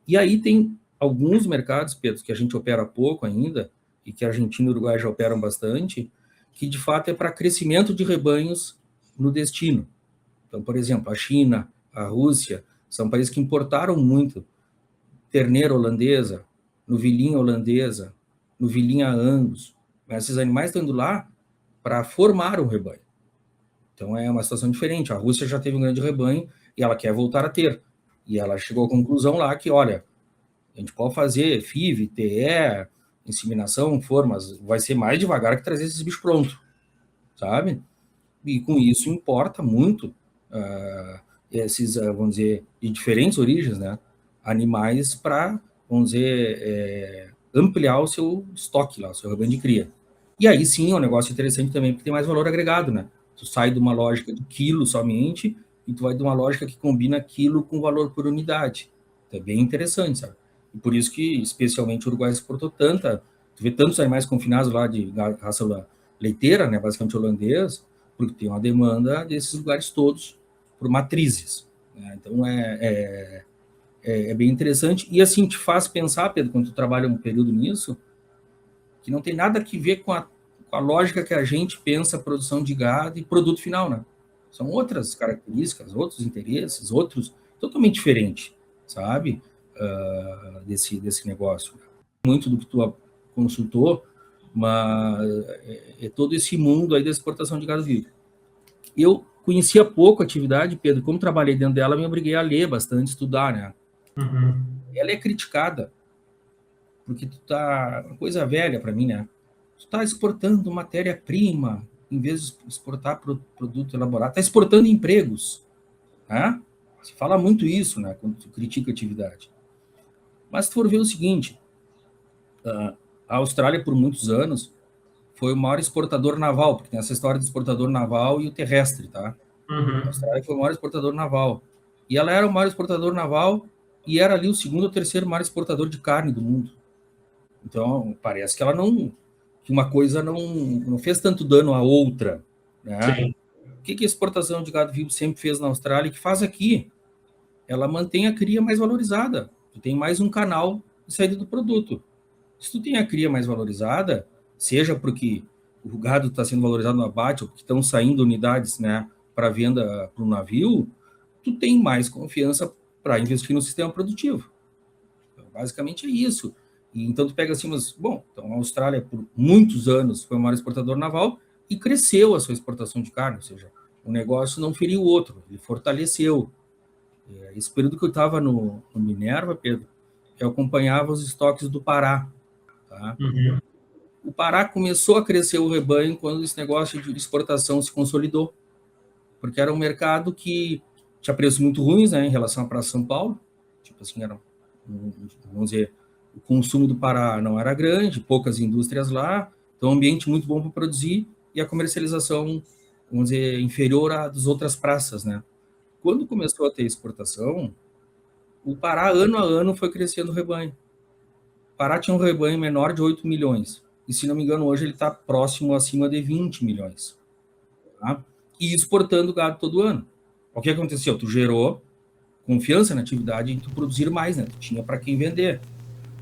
E aí tem alguns mercados, Pedro, que a gente opera pouco ainda, e que a Argentina e o Uruguai já operam bastante, que de fato é para crescimento de rebanhos no destino. Então, por exemplo, a China, a Rússia, são países que importaram muito terneira holandesa, novilhinha holandesa, novilhinha Angus. Mas esses animais estão indo lá para formar um rebanho. Então é uma situação diferente. A Rússia já teve um grande rebanho e ela quer voltar a ter. E ela chegou à conclusão lá que, olha, a gente pode fazer FIV, TE, inseminação, formas, vai ser mais devagar que trazer esses bichos prontos, sabe? E com isso importa muito esses, vamos dizer, de diferentes origens, né? Animais para, vamos dizer, ampliar o seu estoque lá, o seu rebanho de cria. E aí sim é um negócio interessante também, porque tem mais valor agregado, né? Tu sai de uma lógica de quilo somente e tu vai de uma lógica que combina quilo com valor por unidade. Então é bem interessante, sabe? E por isso que, especialmente, o Uruguai exportou tu vê tantos animais confinados lá de raça leiteira, né, basicamente holandês, porque tem uma demanda desses lugares todos por matrizes, né? Então é bem interessante. E assim, te faz pensar, Pedro, quando tu trabalha um período nisso, que não tem nada a ver com a lógica que a gente pensa produção de gado e produto final, né? São outras características, outros interesses, outros totalmente diferentes, sabe? Desse negócio. Muito do que tu consultou, mas é todo esse mundo aí da exportação de gado vivo. Eu conhecia pouco a atividade, Pedro, como trabalhei dentro dela, me obriguei a ler bastante, estudar, né? Uhum. Ela é criticada, porque uma coisa velha para mim, né? Tu tá exportando matéria-prima, em vez de exportar produto elaborado, tá exportando empregos, né? Se fala muito isso, né, quando tu critica a atividade. Mas se for ver o seguinte, a Austrália, por muitos anos, foi o maior exportador naval, porque tem essa história do exportador naval e o terrestre, tá? Uhum. A Austrália foi o maior exportador naval. E ela era o maior exportador naval e era ali o segundo ou terceiro maior exportador de carne do mundo. Então, parece que ela que uma coisa não fez tanto dano à outra, né? Sim. O que a exportação de gado vivo sempre fez na Austrália e que faz aqui? Ela mantém a cria mais valorizada. Tu tem mais um canal de saída do produto. Se tu tem a cria mais valorizada, seja porque o gado está sendo valorizado no abate ou porque estão saindo unidades, né, para venda para o navio, tu tem mais confiança para investir no sistema produtivo. Então, basicamente é isso. E então tu pega assim, então a Austrália por muitos anos foi o maior exportador naval e cresceu a sua exportação de carne, ou seja, o negócio não feriu o outro, ele fortaleceu. Esse período que eu estava no Minerva, Pedro, eu acompanhava os estoques do Pará. Tá? Uhum. O Pará começou a crescer o rebanho quando esse negócio de exportação se consolidou, porque era um mercado que tinha preços muito ruins, né, em relação para São Paulo. Tipo assim, vamos dizer, o consumo do Pará não era grande, poucas indústrias lá, então um ambiente muito bom para produzir e a comercialização, vamos dizer, inferior à das outras praças, né? Quando começou a ter exportação, o Pará, ano a ano, foi crescendo o rebanho. O Pará tinha um rebanho menor de 8 milhões. E, se não me engano, hoje ele está próximo, acima de 20 milhões. Tá? E exportando gado todo ano. O que aconteceu? Tu gerou confiança na atividade e tu produzir mais, né? Tu tinha para quem vender.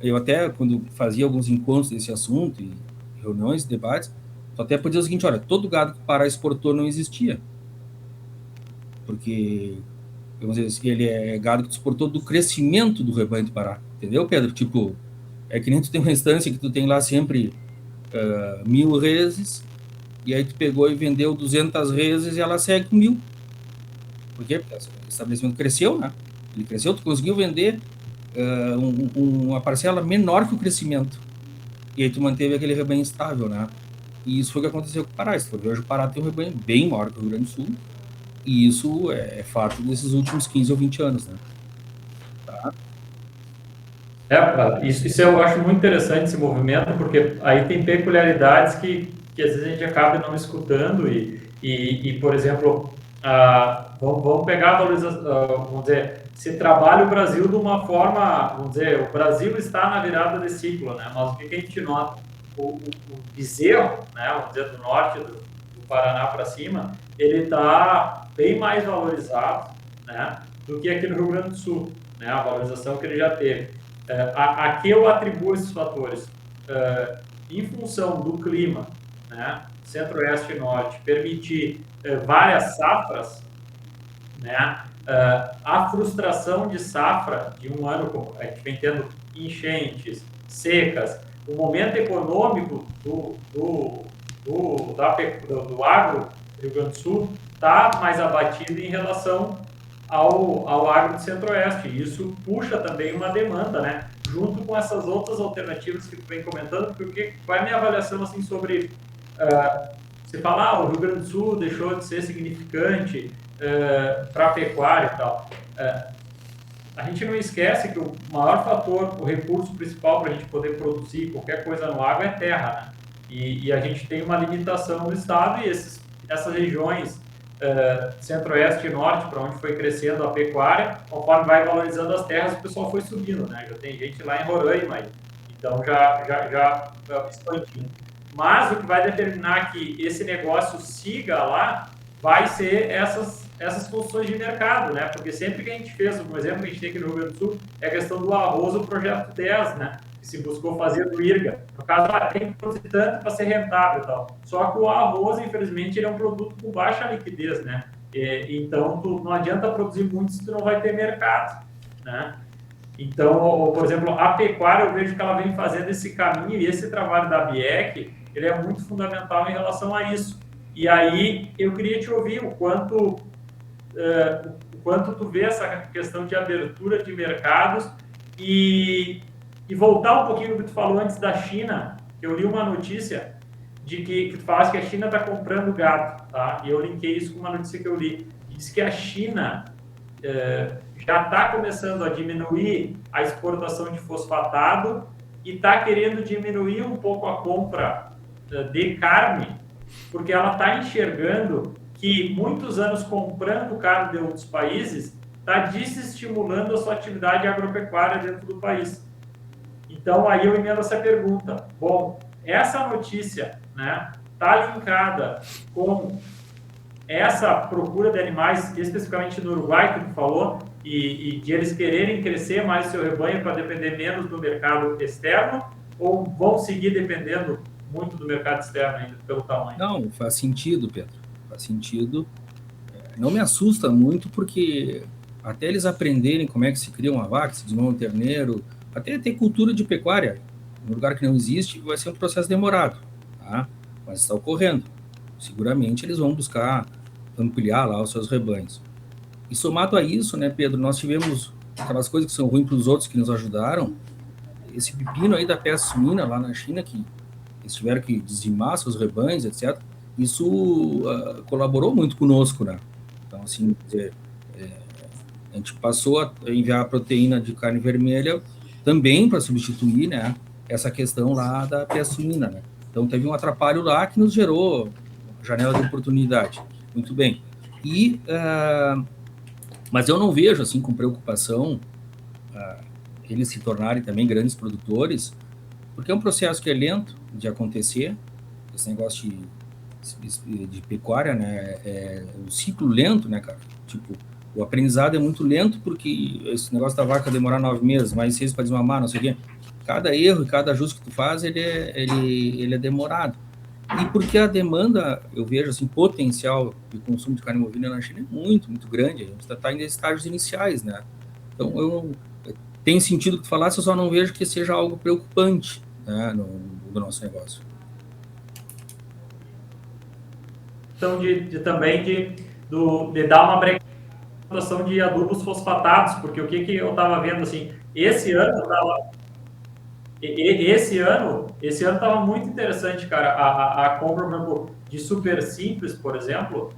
Eu até, quando fazia alguns encontros desse assunto, e reuniões, debates, Tu até pode dizer o seguinte, olha, todo gado que o Pará exportou não existia. Porque, vamos dizer assim, ele é gado que tu exportou do crescimento do rebanho do Pará. Entendeu, Pedro? Tipo, é que nem tu tem uma instância que tu tem lá sempre 1.000 reses, e aí tu pegou e vendeu 200 reses e ela segue com 1.000. Por quê? Porque o estabelecimento cresceu, né? Ele cresceu, tu conseguiu vender uma parcela menor que o crescimento. E aí tu manteve aquele rebanho estável, né? E isso foi o que aconteceu com o Pará. Hoje o Pará tem um rebanho bem maior que o Rio Grande do Sul, e isso é fato desses últimos 15 ou 20 anos, né? Tá? Isso eu acho muito interessante, esse movimento, porque aí tem peculiaridades que às vezes a gente acaba não escutando e por exemplo, vamos pegar a valorização, vamos dizer, se trabalha o Brasil de uma forma, vamos dizer, o Brasil está na virada de ciclo, né? Mas o que a gente nota? O bezerro, né, vamos dizer, do norte do Paraná para cima, ele está bem mais valorizado, né, do que aqui no Rio Grande do Sul, né, a valorização que ele já teve. Aqui eu atribuo esses fatores em função do clima, né, centro-oeste e norte, permitir várias safras, né, a frustração de safra de um ano, como a gente vem tendo enchentes, secas, o momento econômico do agro do Rio Grande do Sul está mais abatido em relação ao agro do centro-oeste. Isso puxa também uma demanda, né? Junto com essas outras alternativas que tu vem comentando, porque qual é a minha avaliação assim, sobre... você fala, o Rio Grande do Sul deixou de ser significante para a pecuária e tal. A gente não esquece que o maior fator, o recurso principal para a gente poder produzir qualquer coisa no agro é terra, né? E a gente tem uma limitação no estado e essas regiões centro-oeste e norte, para onde foi crescendo a pecuária, conforme vai valorizando as terras, o pessoal foi subindo, né? Já tem gente lá em Roraima, então já expandindo. Mas o que vai determinar que esse negócio siga lá vai ser essas funções de mercado, né? Porque sempre que a gente fez, um exemplo que a gente tem aqui no Rio Grande do Sul, é a questão do arroz, o projeto 10, né? Que se buscou fazer do IRGA. No caso, tem que produzir tanto para ser rentável e tal. Só que o arroz, infelizmente, ele é um produto com baixa liquidez, né? Então, não adianta produzir muito se tu não vai ter mercado, né? Então, por exemplo, a pecuária, eu vejo que ela vem fazendo esse caminho e esse trabalho da BIEC, ele é muito fundamental em relação a isso. E aí, eu queria te ouvir o quanto tu vê essa questão de abertura de mercados e voltar um pouquinho do que tu falou antes da China. Eu li uma notícia de que tu falaste que a China está comprando gado, tá? E eu linkei isso com uma notícia que eu li. Diz que a China já está começando a diminuir a exportação de fosfatado e está querendo diminuir um pouco a compra de carne, porque ela está enxergando que muitos anos comprando carne de outros países está desestimulando a sua atividade agropecuária dentro do país. Então, aí eu emendo essa pergunta. Bom, essa notícia, né, está linkada com essa procura de animais, especificamente no Uruguai, que tu falou, e de eles quererem crescer mais o seu rebanho para depender menos do mercado externo, ou vão seguir dependendo muito do mercado externo ainda, pelo tamanho? Não, faz sentido, Pedro. Faz sentido. Não me assusta muito, porque até eles aprenderem como é que se cria uma vaca, se desmama um terneiro, até ter cultura de pecuária, num lugar que não existe, vai ser um processo demorado, tá? Mas está ocorrendo. Seguramente eles vão buscar ampliar lá os seus rebanhos. E somado a isso, né, Pedro, nós tivemos aquelas coisas que são ruins para os outros que nos ajudaram. Esse pepino aí da peste suína lá na China, que eles tiveram que dizimar seus rebanhos, etc., isso colaborou muito conosco, né? Então, assim, a gente passou a enviar a proteína de carne vermelha também para substituir, né, essa questão lá da peste suína, né? Então, teve um atrapalho lá que nos gerou janela de oportunidade. Muito bem. Mas eu não vejo, assim, com preocupação eles se tornarem também grandes produtores, porque é um processo que é lento de acontecer, esse negócio de pecuária, né, é um ciclo lento, né, cara? Tipo, o aprendizado é muito lento, porque esse negócio da vaca demorar 9 meses, mais 6 para desmamar, não sei o quê. Cada erro e cada ajuste que tu faz, ele é demorado. E porque a demanda, eu vejo assim, potencial de consumo de carne bovina na China é muito, muito grande. A gente está em estágios iniciais, né? Então, tem sentido que tu falasse, eu só não vejo que seja algo preocupante, né, no nosso negócio. Então, também de dar uma brequeira de adubos fosfatados, porque o que eu estava vendo, assim, esse ano estava muito interessante, cara. A compra, por exemplo, de Super Simples, por exemplo,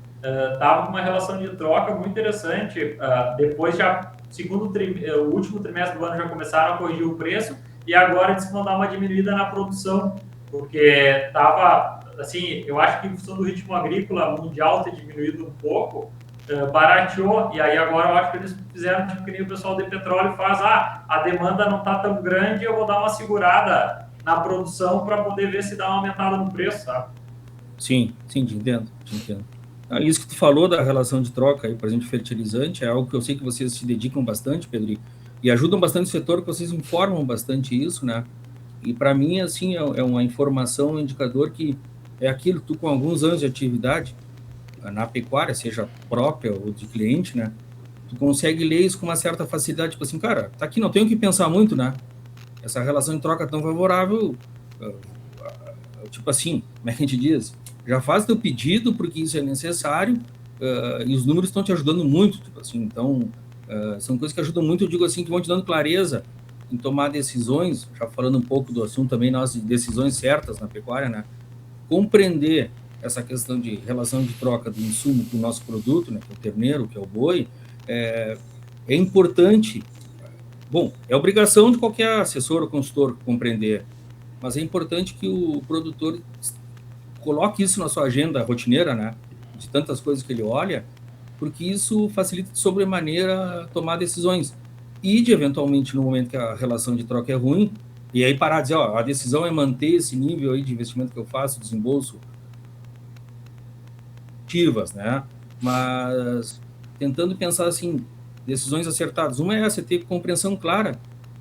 estava com uma relação de troca muito interessante. Depois, o último trimestre do ano já começaram a corrigir o preço e agora eles vão dar uma diminuída na produção, porque estava, assim, eu acho que em função do ritmo agrícola mundial ter diminuído um pouco, barateou, e aí agora eu acho que eles fizeram tipo que nem o pessoal de petróleo faz, a demanda não está tão grande, eu vou dar uma segurada na produção para poder ver se dá uma aumentada no preço, sabe? Sim, te entendo. Isso que tu falou da relação de troca aí, por exemplo, de fertilizante, é algo que eu sei que vocês se dedicam bastante, Pedro, e ajudam bastante o setor, que vocês informam bastante isso, né? E para mim, assim, é uma informação, um indicador que é aquilo que tu, com alguns anos de atividade na pecuária, seja própria ou de cliente, né? Tu consegue ler isso com uma certa facilidade, tipo assim, cara, tá aqui, não tenho que pensar muito, né? Essa relação de troca tão favorável, tipo assim, como é que a gente diz? Já faz teu pedido porque isso é necessário, e os números estão te ajudando muito, tipo assim, então, são coisas que ajudam muito, eu digo assim, que vão te dando clareza em tomar decisões, já falando um pouco do assunto também, nós, de decisões certas na pecuária, né? Compreender essa questão de relação de troca do insumo com o nosso produto, né, que é o terneiro, que é o boi, é importante. Bom, é obrigação de qualquer assessor ou consultor compreender, mas é importante que o produtor coloque isso na sua agenda rotineira, né, de tantas coisas que ele olha, porque isso facilita de sobremaneira tomar decisões. E, eventualmente, no momento que a relação de troca é ruim, e aí parar de dizer, a decisão é manter esse nível aí de investimento que eu faço, desembolso, né? Mas tentando pensar assim, decisões acertadas. Uma é essa, ter compreensão clara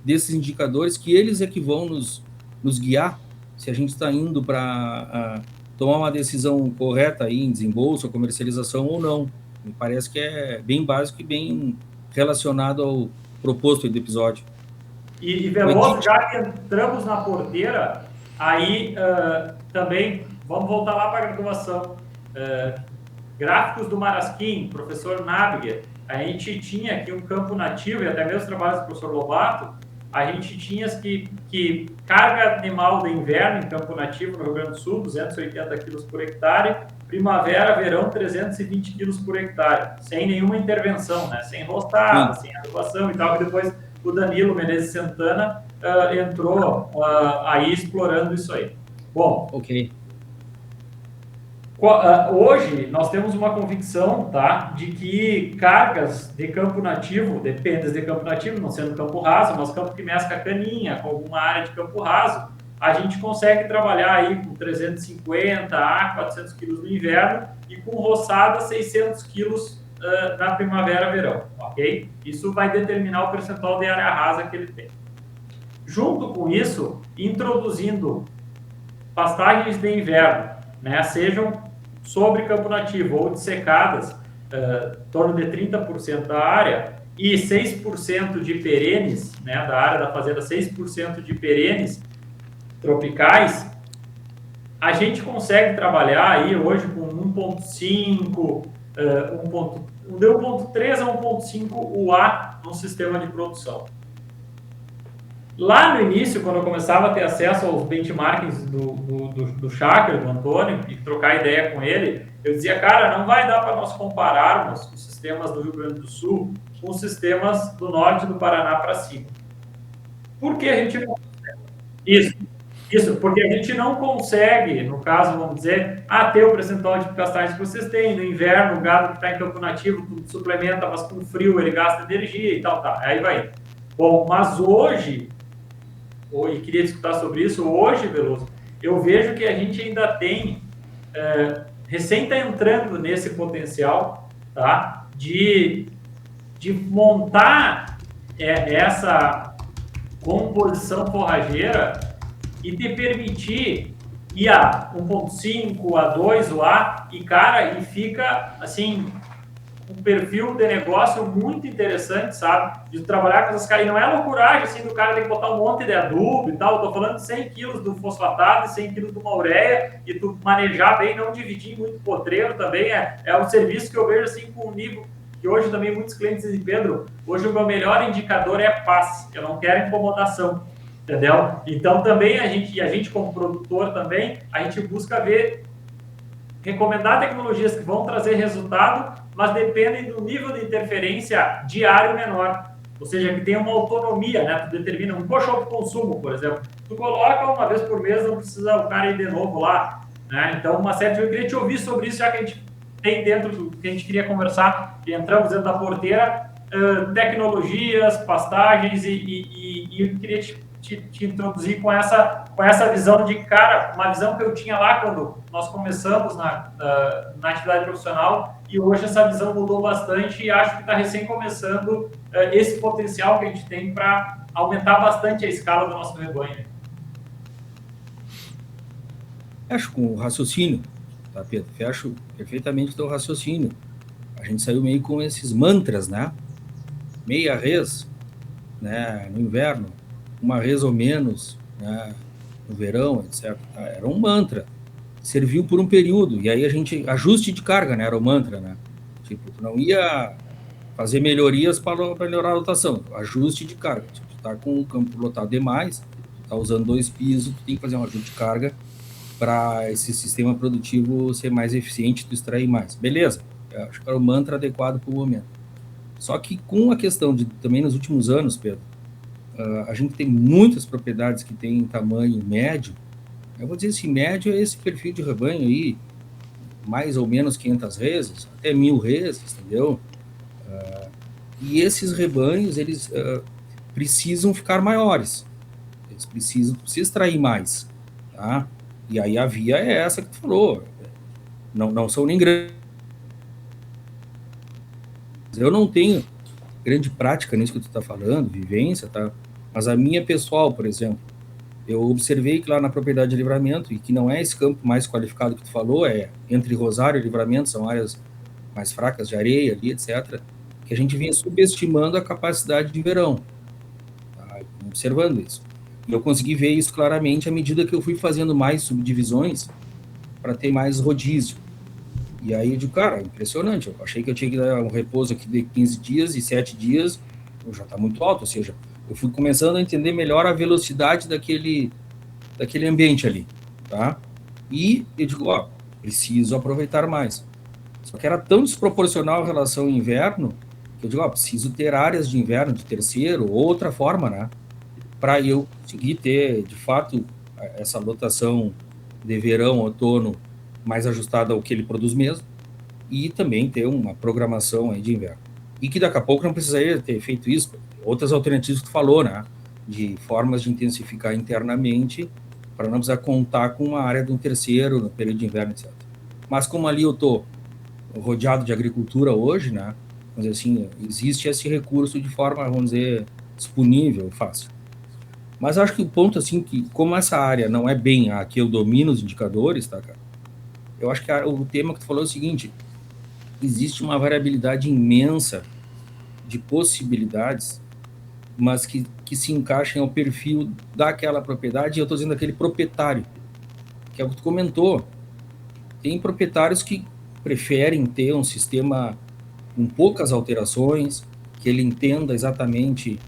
desses indicadores, que eles é que vão nos guiar se a gente está indo para tomar uma decisão correta aí em desembolso, ou comercialização ou não. Me parece que é bem básico e bem relacionado ao proposto do episódio. E Veloso, já que entramos na porteira, aí também vamos voltar lá para a graduação. Gráficos do Marasquim, professor Nabiger, a gente tinha aqui um campo nativo, e até mesmo trabalhos do professor Lobato, a gente tinha que carga animal de inverno em campo nativo no Rio Grande do Sul, 280 quilos por hectare, primavera, verão, 320 quilos por hectare, sem nenhuma intervenção, né? Sem rostada, sem adubação e tal, que depois o Danilo Menezes Santana entrou aí explorando isso aí. Bom, ok. Hoje, nós temos uma convicção, tá, de que cargas de campo nativo, dependas de campo nativo, não sendo campo raso, mas campo que mescla caninha com alguma área de campo raso, a gente consegue trabalhar aí com 350 a 400 quilos no inverno e com roçada 600 quilos na primavera, verão, ok? Isso vai determinar o percentual de área rasa que ele tem. Junto com isso, introduzindo pastagens de inverno, né, sejam sobre campo nativo ou dessecadas, em torno de 30% da área, e 6% de perenes, né, da área da fazenda, 6% de perenes tropicais, a gente consegue trabalhar aí hoje com 1.5, de 1.3 a 1.5 UA no sistema de produção. Lá no início, quando eu começava a ter acesso aos benchmarkings do Chácara, do Antônio, e trocar ideia com ele, eu dizia, cara, não vai dar para nós compararmos os sistemas do Rio Grande do Sul com os sistemas do norte do Paraná para cima. Por que a gente não consegue? Isso, porque a gente não consegue, no caso, vamos dizer, ter o percentual de pastagens que vocês têm. No inverno, o gado que está em campo nativo tudo suplementa, mas com frio ele gasta energia e tal, aí vai. Bom, mas hoje, e queria discutir sobre isso, hoje, Veloso, eu vejo que a gente ainda tem, recém está entrando nesse potencial, tá, de montar essa composição forrageira e te permitir IA 1.5, A2, o A, e cara, e fica assim um perfil de negócio muito interessante, sabe? De trabalhar com essas caras. E não é loucuragem, assim, do cara ter que botar um monte de adubo e tal. Eu tô falando de 100 quilos do fosfatado e 100 quilos de uma ureia, e tu manejar bem, não dividir muito potreiro também. É um serviço que eu vejo, assim, com um nível que hoje também muitos clientes dizem, Pedro, hoje o meu melhor indicador é paz. Eu não quero incomodação. Entendeu? Então, também a gente como produtor também, a gente busca recomendar tecnologias que vão trazer resultado, mas dependem do nível de interferência diário menor. Ou seja, que tem uma autonomia, né? Tu determina um colchão de consumo, por exemplo. Tu coloca uma vez por mês, não precisa o cara ir de novo lá. Né? Então, eu queria te ouvir sobre isso, já que a gente tem dentro do que a gente queria conversar, e entramos dentro da porteira, tecnologias, pastagens, e eu queria te introduzir com essa visão de, cara, uma visão que eu tinha lá quando nós começamos na atividade profissional, e hoje essa visão mudou bastante, e acho que está recém começando esse potencial que a gente tem para aumentar bastante a escala do nosso rebanho. Fecho com o raciocínio, tá, Pedro? Fecho perfeitamente o teu raciocínio. A gente saiu meio com esses mantras, né? Meia res, né, no inverno, uma res ou menos, né, no verão, etc. Era um mantra. Serviu por um período. E aí a gente... Ajuste de carga, né? Era o mantra, né? Tipo, tu não ia fazer melhorias para melhorar a lotação. Ajuste de carga. Tipo, tu tá com o campo lotado demais, tu tá usando 2 pisos, tu tem que fazer um ajuste de carga para esse sistema produtivo ser mais eficiente, tu extrair mais. Beleza. Eu acho que era o mantra adequado para o momento. Só que com a questão de, também nos últimos anos, Pedro, a gente tem muitas propriedades que têm tamanho médio. Eu vou dizer assim, médio é esse perfil de rebanho aí, mais ou menos 500 reses, até 1.000 reses, entendeu? E esses rebanhos, eles precisam ficar maiores. Eles precisam extrair mais, tá? E aí a via é essa que tu falou. Não são nem grandes. Eu não tenho grande prática nisso que tu está falando, vivência, tá? Mas a minha pessoal, por exemplo, eu observei que lá na propriedade de Livramento, e que não é esse campo mais qualificado que tu falou, é entre Rosário e Livramento, são áreas mais fracas de areia ali, etc., que a gente vinha subestimando a capacidade de verão. Tá? Observando isso. E eu consegui ver isso claramente à medida que eu fui fazendo mais subdivisões para ter mais rodízio. E aí eu digo, cara, impressionante, eu achei que eu tinha que dar um repouso aqui de 15 dias e 7 dias, já está muito alto, ou seja, eu fui começando a entender melhor a velocidade daquele ambiente ali, tá? E eu digo, ó, preciso aproveitar mais. Só que era tão desproporcional a relação inverno, que eu digo, ó, preciso ter áreas de inverno de terceiro, ou outra forma, né? Para eu conseguir ter, de fato, essa lotação de verão, outono, mais ajustada ao que ele produz mesmo, e também ter uma programação aí de inverno. E que daqui a pouco não precisaria ter feito isso. Outras alternativas que tu falou, né? De formas de intensificar internamente, para não precisar contar com uma área de um terceiro no período de inverno, etc. Mas como ali eu estou rodeado de agricultura hoje, né? Vamos dizer assim, existe esse recurso de forma, vamos dizer, disponível, fácil. Mas acho que o ponto, assim, que como essa área não é bem a que eu domino os indicadores, tá, cara? Eu acho que o tema que tu falou é o seguinte: existe uma variabilidade imensa de possibilidades, mas que se encaixem ao perfil daquela propriedade, e eu estou dizendo aquele proprietário, que é o que tu comentou. Tem proprietários que preferem ter um sistema com poucas alterações, que ele entenda exatamente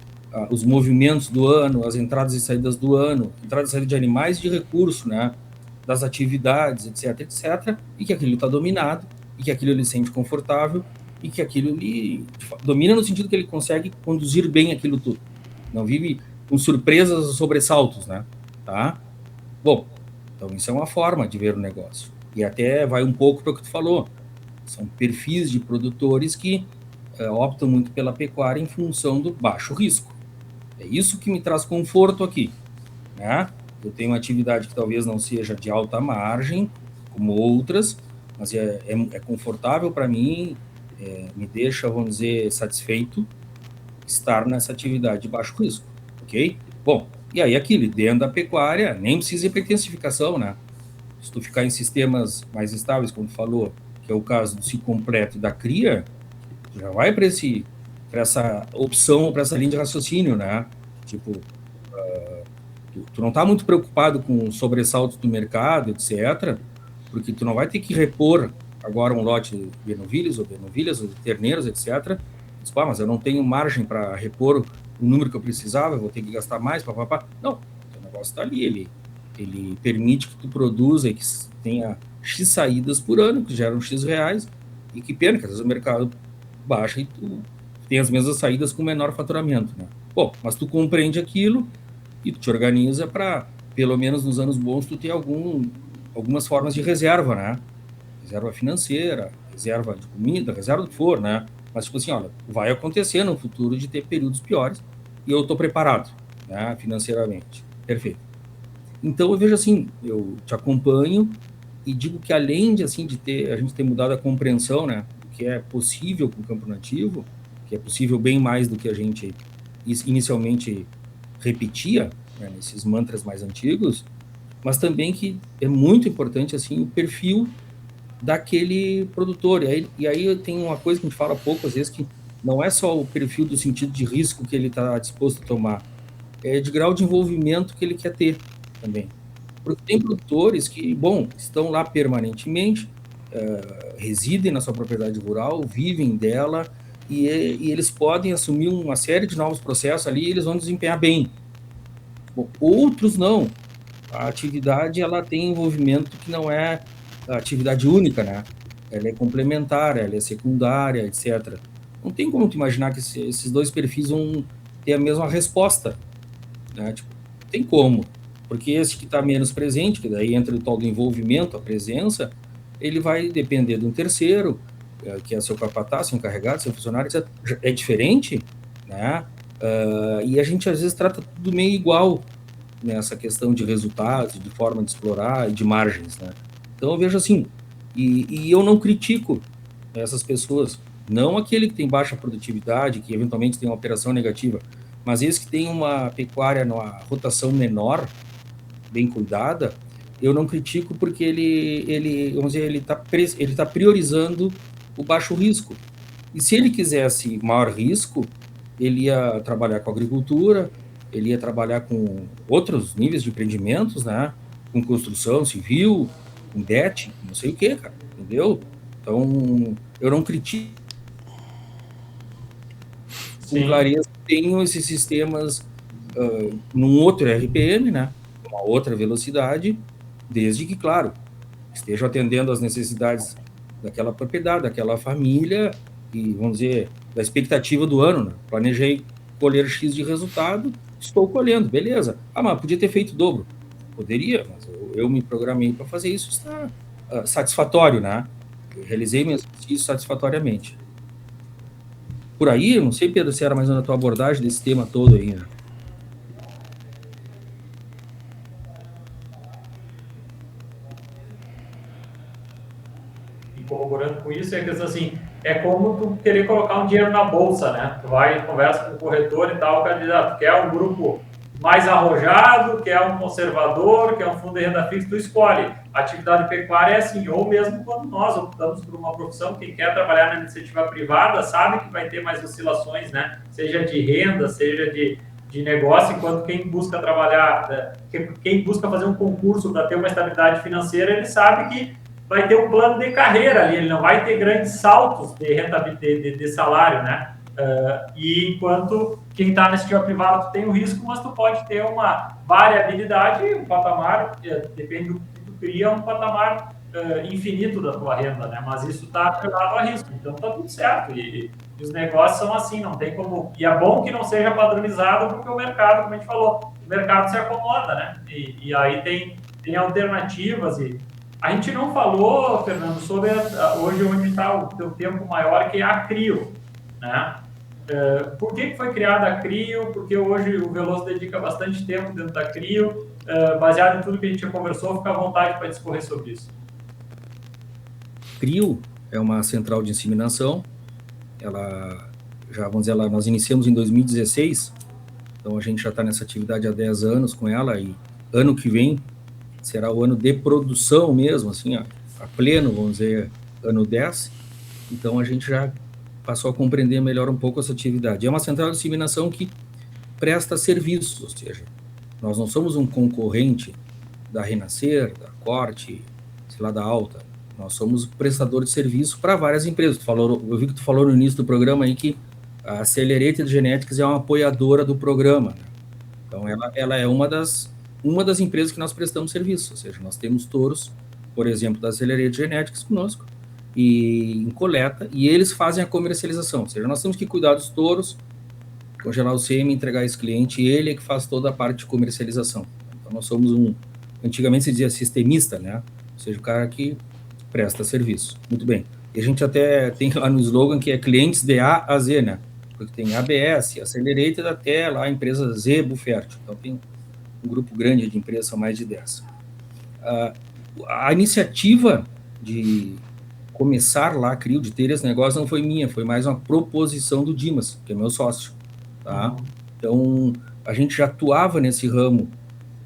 os movimentos do ano, as entradas e saídas do ano, entrada e saída de animais, de recurso, né? Das atividades, etc, etc, e que aquilo está dominado, e que aquilo ele se sente confortável, e que aquilo ele domina no sentido que ele consegue conduzir bem aquilo tudo. Não vive com surpresas ou sobressaltos, né? Tá? Bom, então isso é uma forma de ver o negócio. E até vai um pouco para o que tu falou. São perfis de produtores que optam muito pela pecuária em função do baixo risco. É isso que me traz conforto aqui, né? Eu tenho uma atividade que talvez não seja de alta margem, como outras, mas é confortável para mim, me deixa, vamos dizer, satisfeito estar nessa atividade de baixo risco, ok? Bom, e aí aquilo, dentro da pecuária, nem precisa ir para intensificação, né? Se tu ficar em sistemas mais estáveis, como tu falou, que é o caso do ciclo completo e da cria, tu já vai para essa opção, para essa linha de raciocínio, né? Tipo, tu não está muito preocupado com sobressaltos do mercado, etc., porque tu não vai ter que repor agora um lote de novilhas ou de terneiros, etc. Diz, mas eu não tenho margem para repor o número que eu precisava, eu vou ter que gastar mais, papapá. Não, o negócio está ali, ele permite que tu produza e que tenha X saídas por ano, que geram X reais, e que pena que às vezes o mercado baixa e tu tem as mesmas saídas com menor faturamento, né? Bom, mas tu compreende aquilo e tu te organiza para, pelo menos nos anos bons, tu ter algumas formas de reserva, né? Reserva financeira, reserva de comida, reserva do que for, né? Mas, tipo assim, olha, vai acontecer no futuro de ter períodos piores e eu estou preparado, né, financeiramente. Perfeito. Então, eu vejo assim, eu te acompanho e digo que além de, assim, a gente ter mudado a compreensão, né, do que é possível com o campo nativo, que é possível bem mais do que a gente inicialmente repetia, né, nesses mantras mais antigos, mas também que é muito importante, assim, o perfil daquele produtor. E aí tem uma coisa que a gente fala pouco, às vezes, que não é só o perfil do sentido de risco que ele está disposto a tomar, é de grau de envolvimento que ele quer ter também. Porque tem produtores que, bom, estão lá permanentemente, residem na sua propriedade rural, vivem dela, e eles podem assumir uma série de novos processos ali e eles vão desempenhar bem. Bom, outros não. A atividade ela tem envolvimento que não é a atividade única, né? Ela é complementar, ela é secundária, etc. Não tem como tu imaginar que esses dois perfis vão ter a mesma resposta, né? Tipo, não tem como. Porque esse que está menos presente, que daí entra o tal do envolvimento, a presença, ele vai depender de um terceiro, que é seu capataz, seu encarregado, seu funcionário, etc. É diferente, né? E a gente às vezes trata tudo meio igual nessa questão de resultados, de forma de explorar e de margens, né? Então eu vejo assim, e eu não critico essas pessoas, não aquele que tem baixa produtividade, que eventualmente tem uma operação negativa, mas esse que tem uma pecuária numa rotação menor, bem cuidada, eu não critico porque vamos dizer, ele tá priorizando o baixo risco. E se ele quisesse maior risco, ele ia trabalhar com agricultura, ele ia trabalhar com outros níveis de empreendimentos, né? Com construção civil, com DET, não sei o que, cara, entendeu? Então, eu não critico com clareza, tenho esses sistemas num outro RPM, né? Uma outra velocidade, desde que, claro, estejam atendendo às necessidades daquela propriedade, daquela família e, vamos dizer, da expectativa do ano, né? Planejei colher X de resultado, estou colhendo, beleza. Mas podia ter feito o dobro. Poderia, mas eu me programei para fazer isso, está satisfatório, né? Eu realizei meu exercício satisfatoriamente. Por aí, não sei, Pedro, se era mais ou menos a tua abordagem desse tema todo aí, né? E corroborando com isso, é que assim, é como tu querer colocar um dinheiro na bolsa, né? Tu vai, conversa com o corretor e tal, o cara diz, tu quer um grupo mais arrojado, quer um conservador, quer um fundo de renda fixa, tu escolhe. A atividade pecuária é assim, ou mesmo quando nós optamos por uma profissão, quem quer trabalhar na iniciativa privada sabe que vai ter mais oscilações, né? Seja de renda, seja de negócio, enquanto quem busca trabalhar, quem busca fazer um concurso para ter uma estabilidade financeira, ele sabe que vai ter um plano de carreira ali, ele não vai ter grandes saltos de rentabilidade de salário, né? E enquanto quem está na iniciativa privada tu tem o risco, mas tu pode ter uma variabilidade, um patamar, depende do que tu cria, um patamar infinito da tua renda, né? Mas isso está atrelado a risco, então está tudo certo. E os negócios são assim, não tem como. E é bom que não seja padronizado, porque o mercado, como a gente falou, o mercado se acomoda, né? E aí tem alternativas e a gente não falou, Fernando, sobre hoje onde está o teu tempo maior, que é a CRIO, né? Por que foi criada a CRIO? Porque hoje o Veloso dedica bastante tempo dentro da CRIO. Baseado em tudo que a gente já conversou, fica à vontade para discorrer sobre isso. CRIO é uma central de inseminação. Ela já, vamos dizer, nós iniciamos em 2016, então a gente já está nessa atividade há 10 anos com ela e ano que vem será o ano de produção mesmo, assim, a pleno, vamos dizer, ano 10. Então, a gente já passou a compreender melhor um pouco essa atividade. É uma central de disseminação que presta serviços, ou seja, nós não somos um concorrente da Renascer, da Corte, sei lá, da Alta. Nós somos prestador de serviço para várias empresas. Eu vi que tu falou no início do programa aí que a Accelerated Genetics é uma apoiadora do programa, né? Então, ela é uma das empresas que nós prestamos serviço, ou seja, nós temos touros, por exemplo, da Accelerated Genetics conosco, e em coleta, e eles fazem a comercialização, ou seja, nós temos que cuidar dos touros, congelar o sêmen, entregar esse cliente, e ele é que faz toda a parte de comercialização. Então, nós somos antigamente se dizia sistemista, né? Ou seja, o cara que presta serviço. Muito bem. E a gente até tem lá no slogan que é clientes de A a Z, né? Porque tem ABS, Accelerated, até lá a empresa Zebo Fértil. Então, tem um grupo grande de empresas, são mais de 10. A iniciativa de começar lá, CRIO, de ter esse negócio, não foi minha, foi mais uma proposição do Dimas, que é meu sócio, tá? Então, a gente já atuava nesse ramo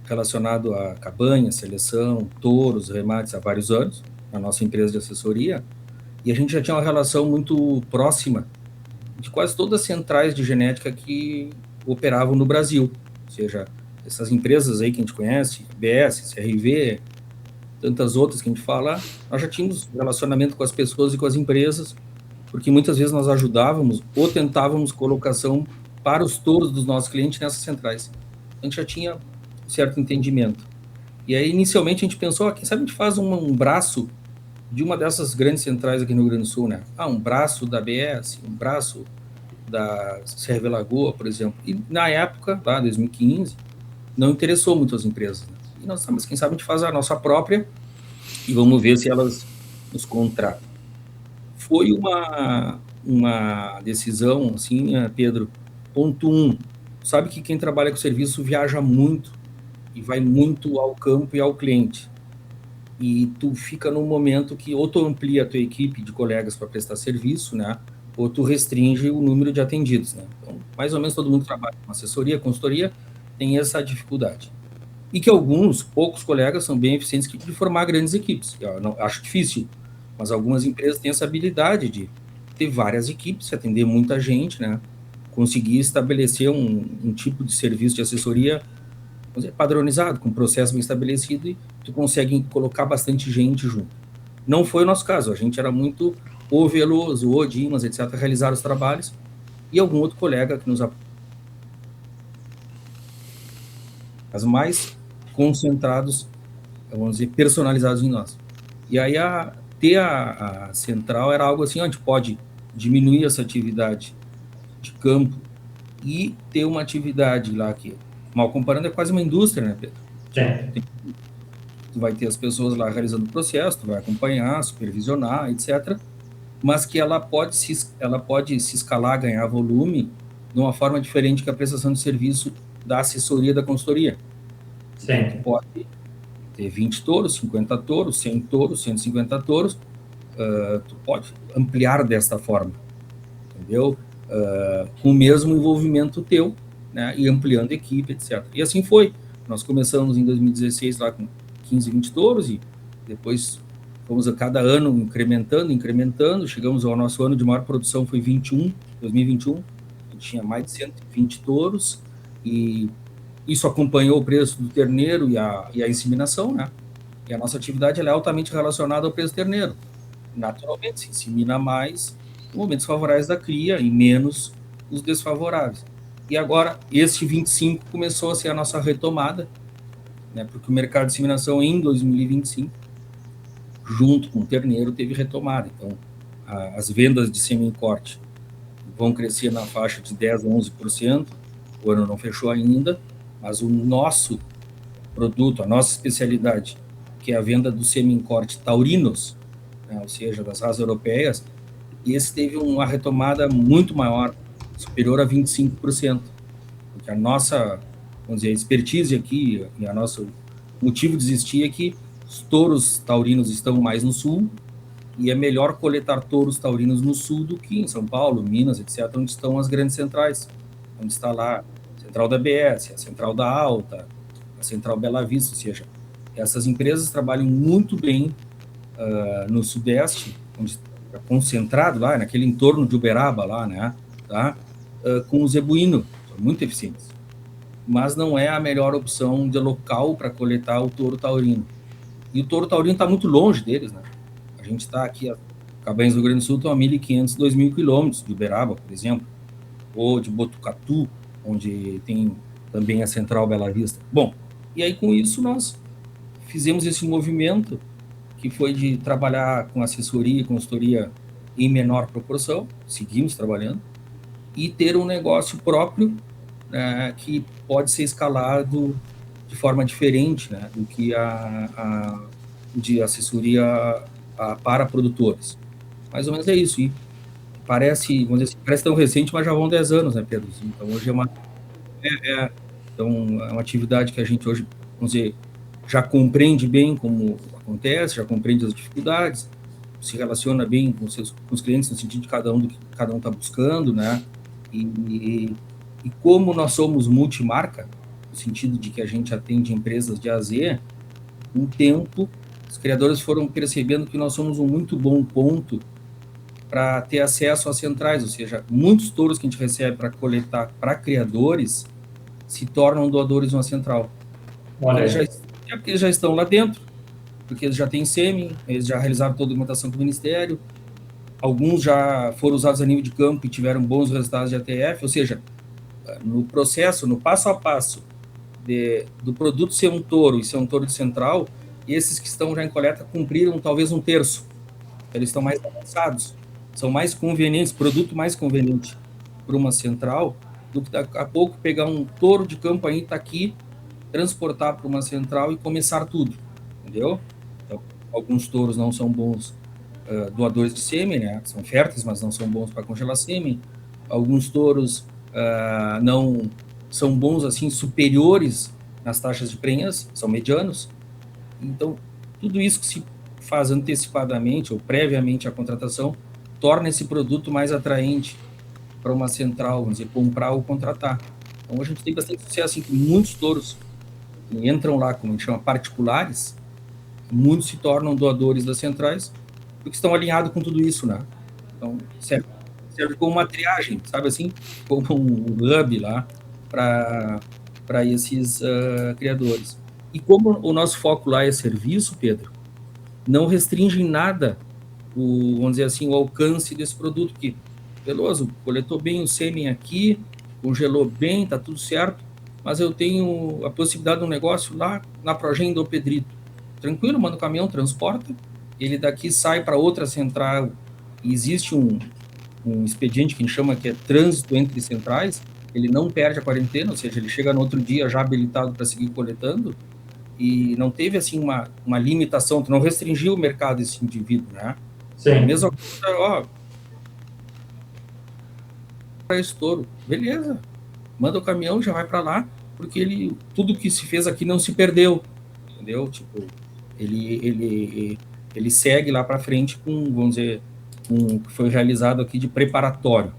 relacionado a cabanha, seleção, touros, remates há vários anos, na nossa empresa de assessoria, e a gente já tinha uma relação muito próxima de quase todas as centrais de genética que operavam no Brasil, ou seja, essas empresas aí que a gente conhece, BS, CRV, tantas outras que a gente fala, nós já tínhamos relacionamento com as pessoas e com as empresas, porque muitas vezes nós ajudávamos ou tentávamos colocação para os touros dos nossos clientes nessas centrais. A gente já tinha um certo entendimento. E aí, inicialmente, a gente pensou, quem sabe a gente faz um braço de uma dessas grandes centrais aqui no Rio Grande do Sul, né? Um braço da BS, um braço da Serra Lagoa, por exemplo. E na época, lá em 2015, não interessou muito as empresas, né? E nós, mas quem sabe a gente faz a nossa própria e vamos ver se elas nos contratam. Foi uma decisão, assim, Pedro, ponto 1. Sabe que quem trabalha com serviço viaja muito e vai muito ao campo e ao cliente. E tu fica num momento que ou tu amplia a tua equipe de colegas para prestar serviço, né? Ou tu restringe o número de atendidos, né? Então, mais ou menos todo mundo que trabalha com assessoria, consultoria, tem essa dificuldade. E que poucos colegas são bem eficientes de formar grandes equipes. Eu não, acho difícil, mas algumas empresas têm essa habilidade de ter várias equipes, atender muita gente, né? Conseguir estabelecer um tipo de serviço de assessoria, vamos dizer, padronizado, com um processo bem estabelecido, e tu consegue colocar bastante gente junto. Não foi o nosso caso, a gente era muito Veloso, Dimas, etc., realizar os trabalhos, e algum outro colega que nos as mais concentrados, vamos dizer, personalizados em nós. E aí, ter a central era algo assim, onde pode diminuir essa atividade de campo e ter uma atividade lá que, mal comparando, é quase uma indústria, né, Pedro? Sim. Tu vai ter as pessoas lá realizando o processo, tu vai acompanhar, supervisionar, etc., mas que ela pode se escalar, ganhar volume de uma forma diferente que a prestação de serviço da assessoria da consultoria. Sim. Então, tu pode ter 20 touros, 50 touros, 100 touros, 150 touros, tu pode ampliar desta forma, entendeu? Com o mesmo envolvimento teu, né, e ampliando a equipe, etc. E assim foi. Nós começamos em 2016 lá com 15, 20 touros e depois fomos a cada ano incrementando, chegamos ao nosso ano de maior produção, foi 2021, a gente tinha mais de 120 touros e isso acompanhou o preço do terneiro e a inseminação, né? E a nossa atividade ela é altamente relacionada ao preço do terneiro. Naturalmente, se insemina mais em momentos favoráveis da cria e menos os desfavoráveis. E agora, este 25 começou a ser a nossa retomada, né? Porque o mercado de inseminação em 2025, junto com o terneiro, teve retomada. Então, as vendas de sêmen-corte vão crescer na faixa de 10% a 11%, o ano não fechou ainda, mas o nosso produto, a nossa especialidade, que é a venda do sêmen-corte taurinos, né, ou seja, das raças europeias, esse teve uma retomada muito maior, superior a 25%, porque a nossa, vamos dizer, expertise aqui, e a nosso motivo de existir é que os touros taurinos estão mais no sul, e é melhor coletar touros taurinos no sul do que em São Paulo, Minas, etc., onde estão as grandes centrais, onde está lá a central da BS, a central da Alta, a central Bela Vista, ou seja, Essas empresas trabalham muito bem no Sudeste, onde está concentrado lá, naquele entorno de Uberaba lá, né? Tá? Com o zebuíno, são muito eficientes. Mas não é a melhor opção de local para coletar o touro taurino. E o touro taurino está muito longe deles, né? A gente está aqui, Cabanhas do Rio Grande do Sul estão a 1.500, 2.000 quilômetros de Uberaba, por exemplo, ou de Botucatu, onde tem também a Central Bela Vista. Bom, e aí com isso nós fizemos esse movimento que foi de trabalhar com assessoria e consultoria em menor proporção, seguimos trabalhando, e ter um negócio próprio, né, que pode ser escalado de forma diferente, né, do que de assessoria para produtores. Mais ou menos é isso. E parece, vamos dizer assim, parece tão recente, mas já vão 10 anos, né, Pedro? Então, hoje então, é uma atividade que a gente hoje, vamos dizer, já compreende bem como acontece, já compreende as dificuldades, se relaciona bem com os clientes no sentido de cada um do que cada um está buscando, né? E como nós somos multimarca, no sentido de que a gente atende empresas de A a Z, com o tempo, os criadores foram percebendo que nós somos um muito bom ponto para ter acesso às centrais, ou seja, muitos touros que a gente recebe para coletar para criadores se tornam doadores numa central. Olha aí. Porque eles já estão lá dentro, porque eles já têm sêmen, eles já realizaram toda a documentação com o Ministério, alguns já foram usados a nível de campo e tiveram bons resultados de ATF, ou seja, no processo, no passo a passo do produto ser um touro e ser um touro de central, esses que estão já em coleta cumpriram talvez um terço. Eles estão mais avançados, são mais convenientes, produto mais conveniente para uma central, do que daqui a pouco pegar um touro de campo aí, tá aqui, transportar para uma central e começar tudo, entendeu? Então, alguns touros não são bons doadores de sêmen, né? São férteis, mas não são bons para congelar sêmen. Alguns touros não são bons, assim, superiores nas taxas de prenhas, são medianos. Então, tudo isso que se faz antecipadamente ou previamente à contratação torna esse produto mais atraente para uma central, vamos dizer, comprar ou contratar. Então, a gente tem bastante sucesso, assim, com muitos touros que entram lá, como a gente chama, particulares, muitos se tornam doadores das centrais, porque estão alinhados com tudo isso, né? Então, serve como uma triagem, sabe assim? Como um hub lá para esses criadores. E como o nosso foco lá é serviço, Pedro, não restringe em nada vamos dizer assim, o alcance desse produto, que, Veloso, coletou bem o sêmen aqui, congelou bem, tá tudo certo, mas eu tenho a possibilidade de um negócio lá na Progem do Pedrito. Tranquilo, manda o caminhão, transporta, ele daqui sai para outra central, e existe um expediente que a gente chama que é trânsito entre centrais, ele não perde a quarentena, ou seja, ele chega no outro dia já habilitado para seguir coletando, e não teve assim uma limitação, tu não restringiu o mercado desse indivíduo, né? Sim. A mesma coisa, para esse touro, beleza, manda o caminhão, já vai para lá, porque tudo que se fez aqui não se perdeu, entendeu? Tipo, ele segue lá para frente com, vamos dizer, o que foi realizado aqui de preparatório.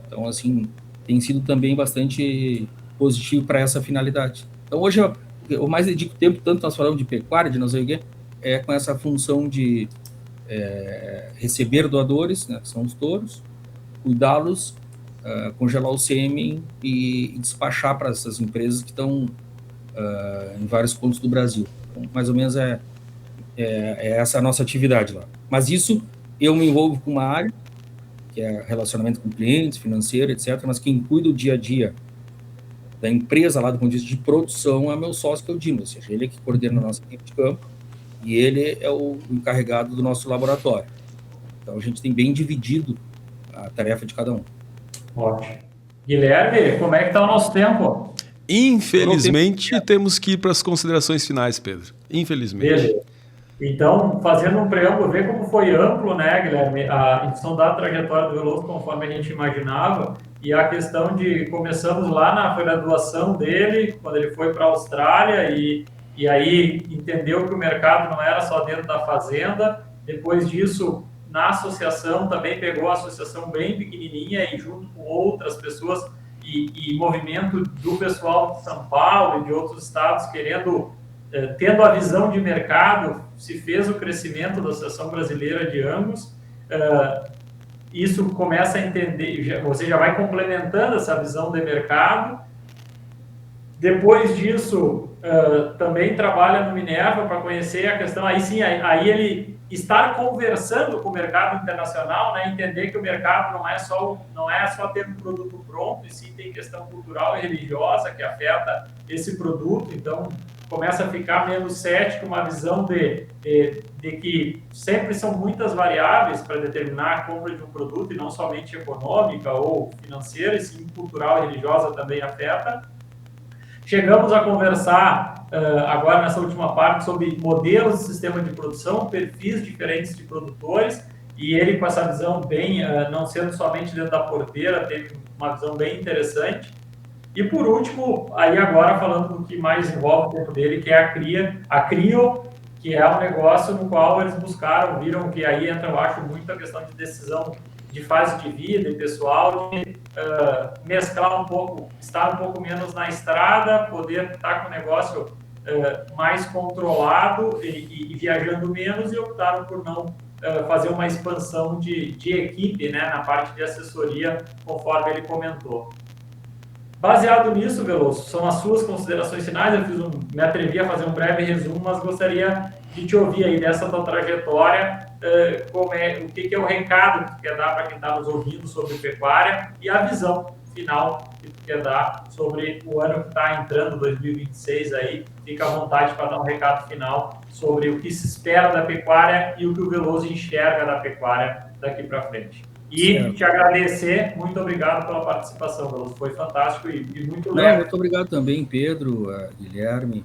Então, assim, tem sido também bastante positivo para essa finalidade. Então, hoje, eu mais dedico tempo, tanto nós falamos de pecuária, de não sei o quê, com essa função de receber doadores, né, que são os touros, cuidá-los, congelar o sêmen e despachar para essas empresas que estão em vários pontos do Brasil. Então, mais ou menos é essa a nossa atividade lá. Mas isso, eu me envolvo com uma área, que é relacionamento com clientes, financeiro, etc., mas quem cuida o dia a dia da empresa lá do ponto de vista de produção é meu sócio, que é o Dino, ou seja, ele é que coordena a nossa equipe de campo e ele é o encarregado do nosso laboratório. Então, a gente tem bem dividido a tarefa de cada um. Ótimo. Guilherme, como é que está o nosso tempo? Infelizmente, temos que ir para as considerações finais, Pedro. Infelizmente. Beleza. Então, fazendo um preâmbulo, ver como foi amplo, né, Guilherme, a edição da trajetória do Veloso, conforme a gente imaginava, e a questão de, começamos lá foi na doação dele, quando ele foi para a Austrália, e aí entendeu que o mercado não era só dentro da fazenda. Depois disso, na associação, também pegou a associação bem pequenininha e junto com outras pessoas e movimento do pessoal de São Paulo e de outros estados querendo tendo a visão de mercado, se fez o crescimento da Associação Brasileira de Angus, isso começa a entender, você já vai complementando essa visão de mercado. Depois disso, também trabalha no Minerva para conhecer a questão, aí sim, aí ele estar conversando com o mercado internacional, né, entender que o mercado não é só ter um produto pronto, e sim tem questão cultural e religiosa que afeta esse produto. Então começa a ficar menos cético, uma visão de que sempre são muitas variáveis para determinar a compra de um produto, e não somente econômica ou financeira, e sim cultural e religiosa também afeta. Chegamos a conversar agora nessa última parte sobre modelos de sistema de produção, perfis diferentes de produtores, e ele com essa visão bem, não sendo somente dentro da porteira, teve uma visão bem interessante. E por último, aí agora falando do que mais envolve o tempo dele, que é a CRIO, que é um negócio no qual eles buscaram, viram que aí entra, eu acho, muito a questão de decisão de fase de vida e pessoal, de mesclar um pouco, estar um pouco menos na estrada, poder estar com o negócio mais controlado e viajando menos, e optaram por não fazer uma expansão de equipe, né, na parte de assessoria, conforme ele comentou. Baseado nisso, Veloso, são as suas considerações finais. Eu me atrevi a fazer um breve resumo, mas gostaria de te ouvir aí dessa tua trajetória, o que é o recado que tu quer dar para quem está nos ouvindo sobre pecuária, e a visão final que tu quer dar sobre o ano que está entrando, 2026 aí. Fica à vontade para dar um recado final sobre o que se espera da pecuária e o que o Veloso enxerga da pecuária daqui para frente. E te agradecer, muito obrigado pela participação, Veloso. Foi fantástico e muito legal. Muito obrigado também, Pedro, Guilherme.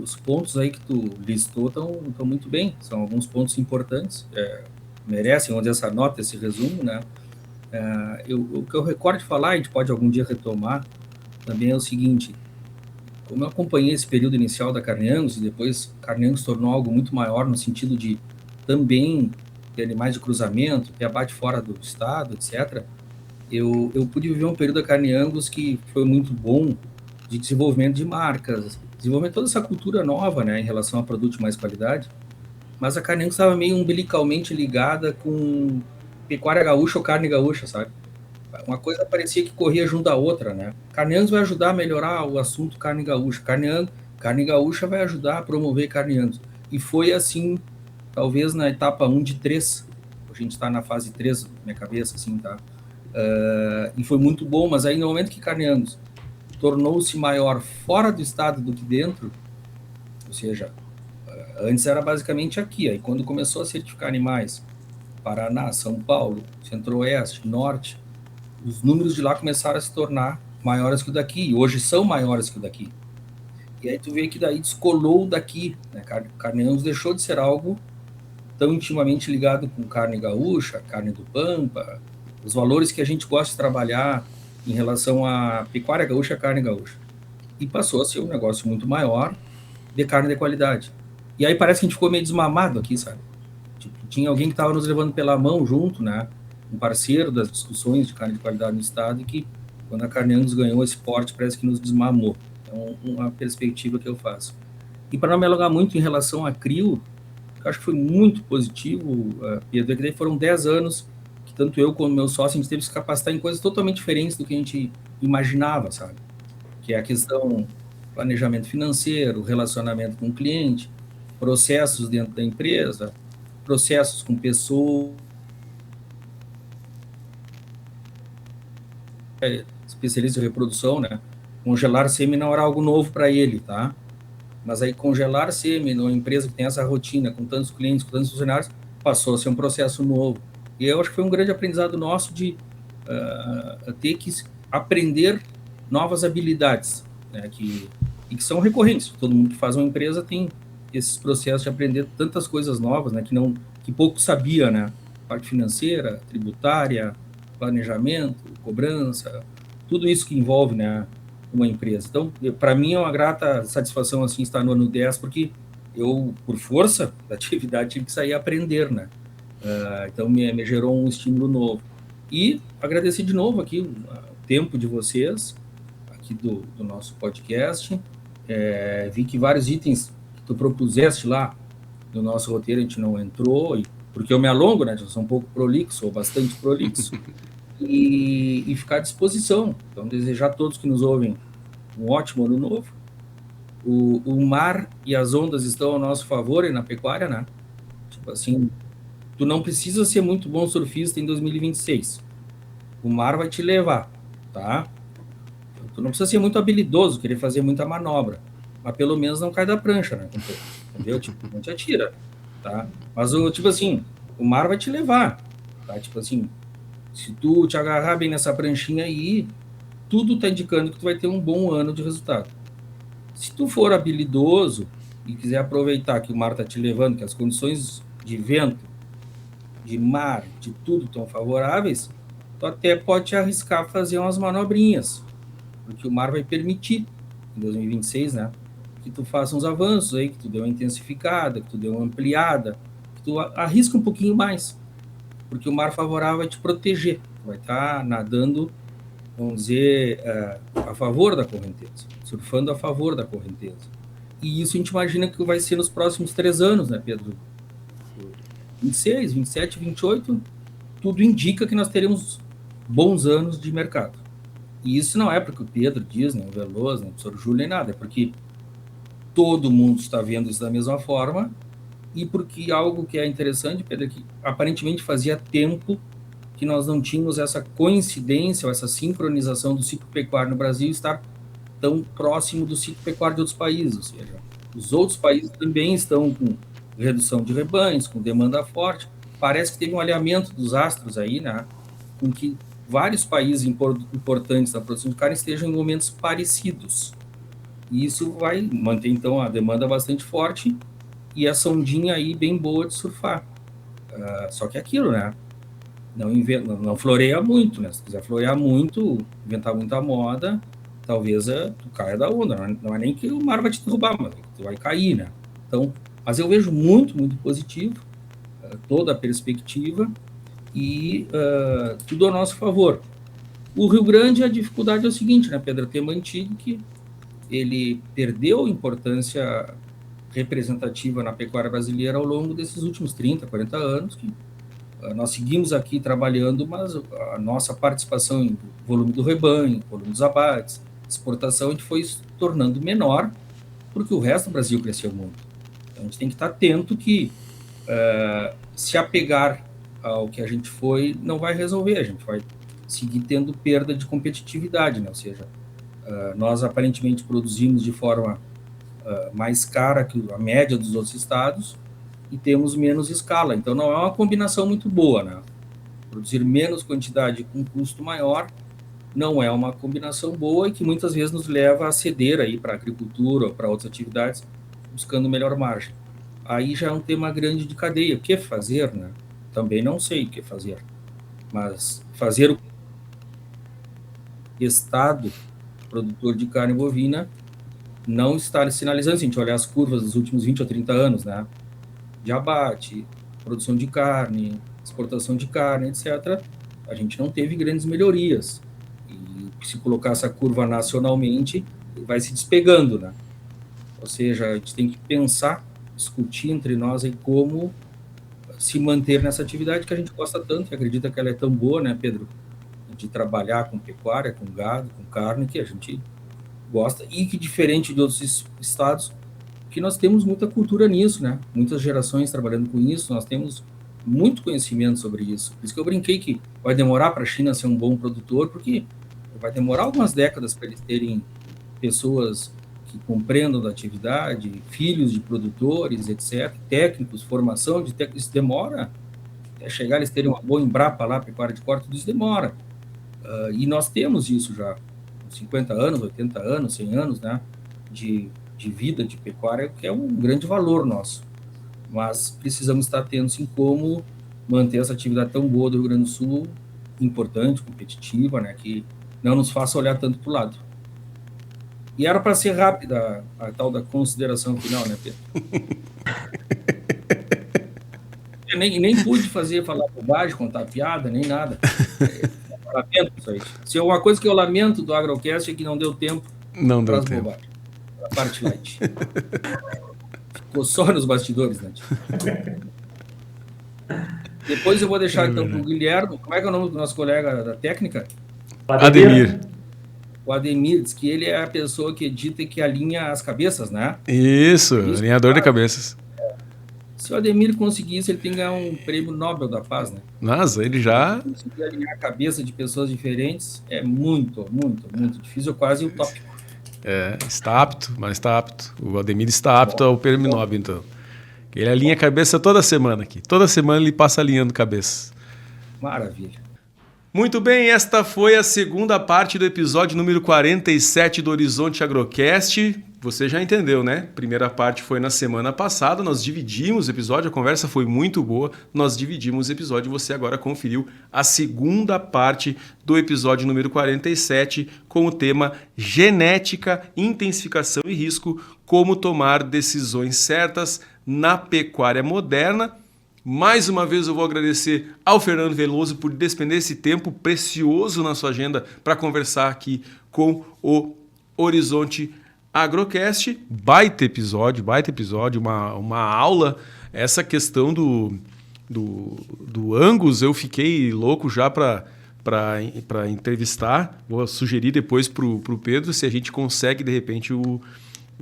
Os pontos aí que tu listou estão muito bem, são alguns pontos importantes, merecem, vamos dizer, essa nota, esse resumo, né? O que eu recordo de falar, a gente pode algum dia retomar, também é o seguinte: como eu acompanhei esse período inicial da Carne Angus, e depois a Carne Angus tornou algo muito maior, no sentido de também ter animais de cruzamento, ter abate fora do estado, etc., eu pude viver um período da Carne Angus que foi muito bom, de desenvolvimento de marcas, desenvolvimento de toda essa cultura nova, né, em relação a produto de mais qualidade, mas a Carne Angus estava meio umbilicalmente ligada com pecuária gaúcha ou carne gaúcha, sabe? Uma coisa parecia que corria junto à outra, né? Carne Angus vai ajudar a melhorar o assunto carne gaúcha, carne gaúcha vai ajudar a promover Carne Angus. E foi assim, talvez na etapa 1 de 3, a gente está na fase 3, na minha cabeça, assim, tá? E foi muito bom, mas aí no momento que Carne Angus tornou-se maior fora do estado do que dentro, ou seja, antes era basicamente aqui, aí quando começou a certificar animais, Paraná, São Paulo, Centro-Oeste, Norte, os números de lá começaram a se tornar maiores que o daqui, e hoje são maiores que o daqui. E aí tu vê que daí descolou daqui, né? Carne Angus deixou de ser algo tão intimamente ligado com carne gaúcha, carne do Pampa, os valores que a gente gosta de trabalhar em relação a pecuária gaúcha, carne gaúcha. E passou a ser um negócio muito maior de carne de qualidade. E aí parece que a gente ficou meio desmamado aqui, sabe? Tipo, tinha alguém que estava nos levando pela mão junto, né? Um parceiro das discussões de carne de qualidade no estado, e que quando a Carne Angus ganhou esse porte, parece que nos desmamou. Então, uma perspectiva que eu faço. E para não me alongar muito em relação a CRIO, eu acho que foi muito positivo, Pedro, é que daí foram 10 anos que tanto eu como meu sócio, a gente teve que se capacitar em coisas totalmente diferentes do que a gente imaginava, sabe? Que é a questão planejamento financeiro, relacionamento com o cliente, processos dentro da empresa, processos com pessoas, especialista em reprodução, né? Congelar sêmen não era algo novo para ele, tá? Mas aí congelar sêmen numa empresa que tem essa rotina, com tantos clientes, com tantos funcionários, passou a ser um processo novo. E eu acho que foi um grande aprendizado nosso de ter que aprender novas habilidades, né, que são recorrentes. Todo mundo que faz uma empresa tem esses processos de aprender tantas coisas novas, né, que pouco sabia, né? Parte financeira, tributária, planejamento, cobrança, tudo isso que envolve, né, uma empresa. Então, para mim é uma grata satisfação assim estar no ano 10, porque eu, por força da atividade, tive que sair a aprender, né? Então me gerou um estímulo novo. E agradecer de novo aqui o tempo de vocês, aqui do nosso podcast, Vi que vários itens que tu propuseste lá no nosso roteiro a gente não entrou, porque eu me alongo, né? Eu sou um pouco prolixo, sou bastante prolixo, e ficar à disposição. Então, desejar a todos que nos ouvem um ótimo ano novo. O mar e as ondas estão ao nosso favor e na pecuária, né? Tipo assim, tu não precisa ser muito bom surfista em 2026. O mar vai te levar, tá? Tu não precisa ser muito habilidoso, querer fazer muita manobra, mas pelo menos não cai da prancha, né? Entendeu? Tipo, não te atira, tá? Mas, tipo assim, o mar vai te levar, tá? Tipo assim, se tu te agarrar bem nessa pranchinha aí, tudo tá indicando que tu vai ter um bom ano de resultado. Se tu for habilidoso e quiser aproveitar que o mar tá te levando, que as condições de vento, de mar, de tudo estão favoráveis, tu até pode te arriscar fazer umas manobrinhas, porque o mar vai permitir, em 2026, né, que tu faça uns avanços aí, que tu dê uma intensificada, que tu dê uma ampliada, que tu arrisca um pouquinho mais, porque o mar favorável vai te proteger, tu vai estar nadando, vamos dizer, a favor da correnteza, surfando a favor da correnteza. E isso a gente imagina que vai ser nos próximos 3 anos, né, Pedro? 26, 27, 28, tudo indica que nós teremos bons anos de mercado. E isso não é porque o Pedro diz, nem o Veloso, nem o professor Júlio, nem nada, é porque todo mundo está vendo isso da mesma forma e porque algo que é interessante, Pedro, é que aparentemente fazia tempo que nós não tínhamos essa coincidência ou essa sincronização do ciclo pecuário no Brasil estar tão próximo do ciclo pecuário de outros países, ou seja, os outros países também estão com redução de rebanhos, com demanda forte. Parece que teve um alinhamento dos astros aí, né, com que vários países importantes da produção de carne estejam em momentos parecidos. E isso vai manter, então, a demanda bastante forte e essa ondinha aí bem boa de surfar. Só que é aquilo, né? Não floreia muito, né? Se quiser florear muito, inventar muita moda, talvez tu caia da onda. Não é nem que o mar vai te derrubar, mas tu vai cair, né? Então, mas eu vejo muito, muito positivo toda a perspectiva e tudo ao nosso favor. O Rio Grande, a dificuldade é o seguinte, né, Pedro? Tem mantido que ele perdeu importância representativa na pecuária brasileira ao longo desses últimos 30, 40 anos, que nós seguimos aqui trabalhando, mas a nossa participação em volume do rebanho, volume dos abates, exportação, a gente foi se tornando menor, porque o resto do Brasil cresceu muito. Então, a gente tem que estar atento que se apegar ao que a gente foi, não vai resolver, a gente vai seguir tendo perda de competitividade, né? Ou seja, nós aparentemente produzimos de forma mais cara que a média dos outros estados e temos menos escala, então não é uma combinação muito boa, né? Produzir menos quantidade com custo maior não é uma combinação boa e que muitas vezes nos leva a ceder aí para a agricultura ou para outras atividades, buscando melhor margem. Aí já é um tema grande de cadeia. O que fazer, né? Também não sei o que fazer, mas fazer o Estado produtor de carne bovina não está sinalizando, se a gente olhar as curvas dos últimos 20 ou 30 anos, né? De abate, produção de carne, exportação de carne, etc., a gente não teve grandes melhorias. E se colocar essa curva nacionalmente, vai se despegando, né? Ou seja, a gente tem que pensar, discutir entre nós aí como se manter nessa atividade que a gente gosta tanto, e acredita que ela é tão boa, né, Pedro? De trabalhar com pecuária, com gado, com carne, que a gente gosta, e que diferente de outros estados, que nós temos muita cultura nisso, né? Muitas gerações trabalhando com isso, nós temos muito conhecimento sobre isso. Por isso que eu brinquei que vai demorar para a China ser um bom produtor, porque vai demorar algumas décadas para eles terem pessoas que compreendam da atividade, filhos de produtores, etc., técnicos, formação de técnicos, isso demora. Até chegar eles terem uma boa Embrapa lá, pecuária de corte, tudo isso demora. E nós temos isso já, 50 anos, 80 anos, 100 anos, né, de vida de pecuária, que é um grande valor nosso. Mas precisamos estar atentos em como manter essa atividade tão boa do Rio Grande do Sul, importante, competitiva, né, que não nos faça olhar tanto para o lado. E era para ser rápida a tal da consideração final, né, Pedro? Eu nem pude falar bobagem, contar piada, nem nada. Lamento isso aí. Se é uma coisa que eu lamento do Agrocast é que não deu tempo para as bobagens. a parte light. Ficou só nos bastidores, né? Depois eu vou deixar então para o Guilherme. Como é que é o nome do nosso colega da técnica? Ademir. O Ademir diz que ele é a pessoa que edita e que alinha as cabeças, né? Isso, alinhador de cabeças. Se o Ademir conseguir isso, ele tem que ganhar um prêmio Nobel da Paz, né? Nossa, ele já... Conseguir alinhar a cabeça de pessoas diferentes é muito, muito, muito difícil, quase utópico. Está apto, mas está apto. O Ademir está apto ao prêmio Nobel, então. Ele alinha a cabeça toda semana aqui. Toda semana ele passa alinhando cabeça. Maravilha. Muito bem, esta foi a segunda parte do episódio número 47 do Horizonte Agrocast. Você já entendeu, né? Primeira parte foi na semana passada, nós dividimos o episódio, a conversa foi muito boa, nós dividimos o episódio e você agora conferiu a segunda parte do episódio número 47 com o tema Genética, Intensificação e Risco, como tomar decisões certas na pecuária moderna. Mais uma vez eu vou agradecer ao Fernando Veloso por despender esse tempo precioso na sua agenda para conversar aqui com o Horizonte Agrocast. Baita episódio, uma aula. Essa questão do Angus eu fiquei louco já para entrevistar. Vou sugerir depois para o Pedro se a gente consegue de repente o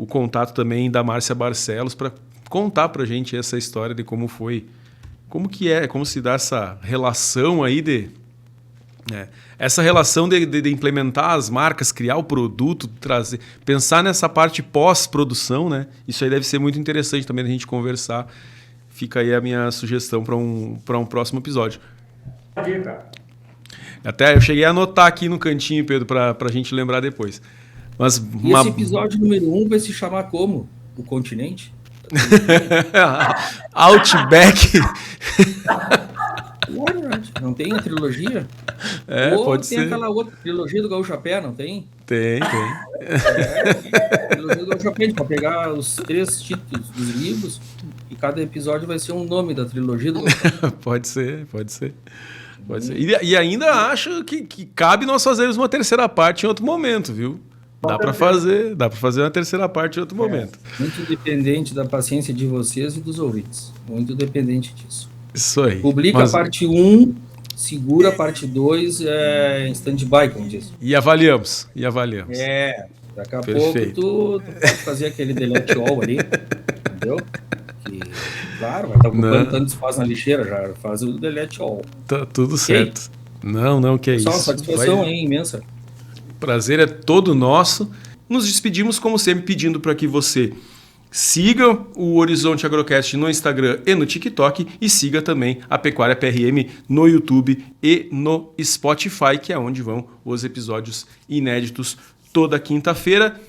contato também da Márcia Barcelos para contar para a gente essa história de como foi. Como se dá essa relação aí essa relação de implementar as marcas, criar o produto, trazer, pensar nessa parte pós-produção, né? Isso aí deve ser muito interessante também a gente conversar. Fica aí a minha sugestão para um próximo episódio. Até eu cheguei a anotar aqui no cantinho, Pedro, para a gente lembrar depois. Mas esse episódio número 1 vai se chamar como? O Continente? Outback. Não tem a trilogia? Pode ser. Tem aquela outra trilogia do Gaúcho a Pé, não tem? Tem. Trilogia do Gaúcho a Pé, para pegar os 3 títulos dos livros e cada episódio vai ser um nome da trilogia do Gaúcho a Pé. Pode ser. E ainda acho que cabe nós fazermos uma terceira parte em outro momento, viu? Dá para fazer uma terceira parte em outro momento. Muito dependente da paciência de vocês e dos ouvintes. Muito dependente disso. Isso aí. Publica a parte 1, segura a parte 2 em stand-by, como diz. E avaliamos. Daqui a pouco tu pode fazer aquele delete all ali, entendeu? Que, claro, vai estar ocupando tanto espaço na lixeira, já faz o delete all. Tá tudo certo. Não, que é isso. Só uma satisfação imensa. Prazer é todo nosso. Nos despedimos, como sempre, pedindo para que você siga o Horizonte Agrocast no Instagram e no TikTok e siga também a Pecuária PRM no YouTube e no Spotify, que é onde vão os episódios inéditos toda quinta-feira.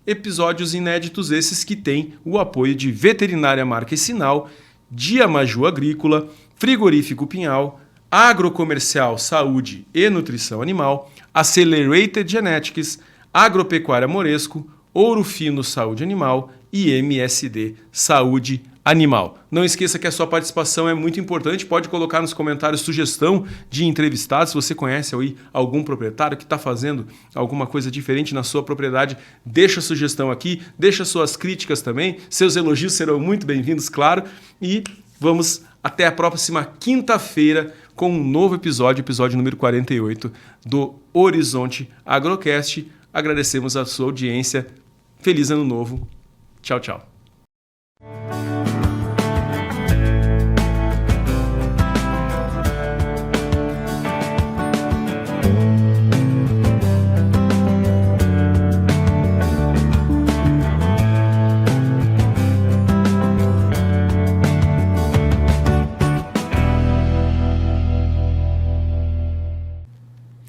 Episódios inéditos esses que têm o apoio de Veterinária Marca e Sinal, Diamaju Agrícola, Frigorífico Pinhal, Agrocomercial Saúde e Nutrição Animal, Accelerated Genetics, Agropecuária Moresco, Ouro Fino Saúde Animal e MSD Saúde Animal. Não esqueça que a sua participação é muito importante. Pode colocar nos comentários sugestão de entrevistados. Se você conhece aí algum proprietário que está fazendo alguma coisa diferente na sua propriedade, deixa a sugestão aqui, deixa suas críticas também. Seus elogios serão muito bem-vindos, claro. E vamos até a próxima quinta-feira com um novo episódio número 48 do Horizonte Agrocast. Agradecemos a sua audiência. Feliz Ano Novo. Tchau, tchau.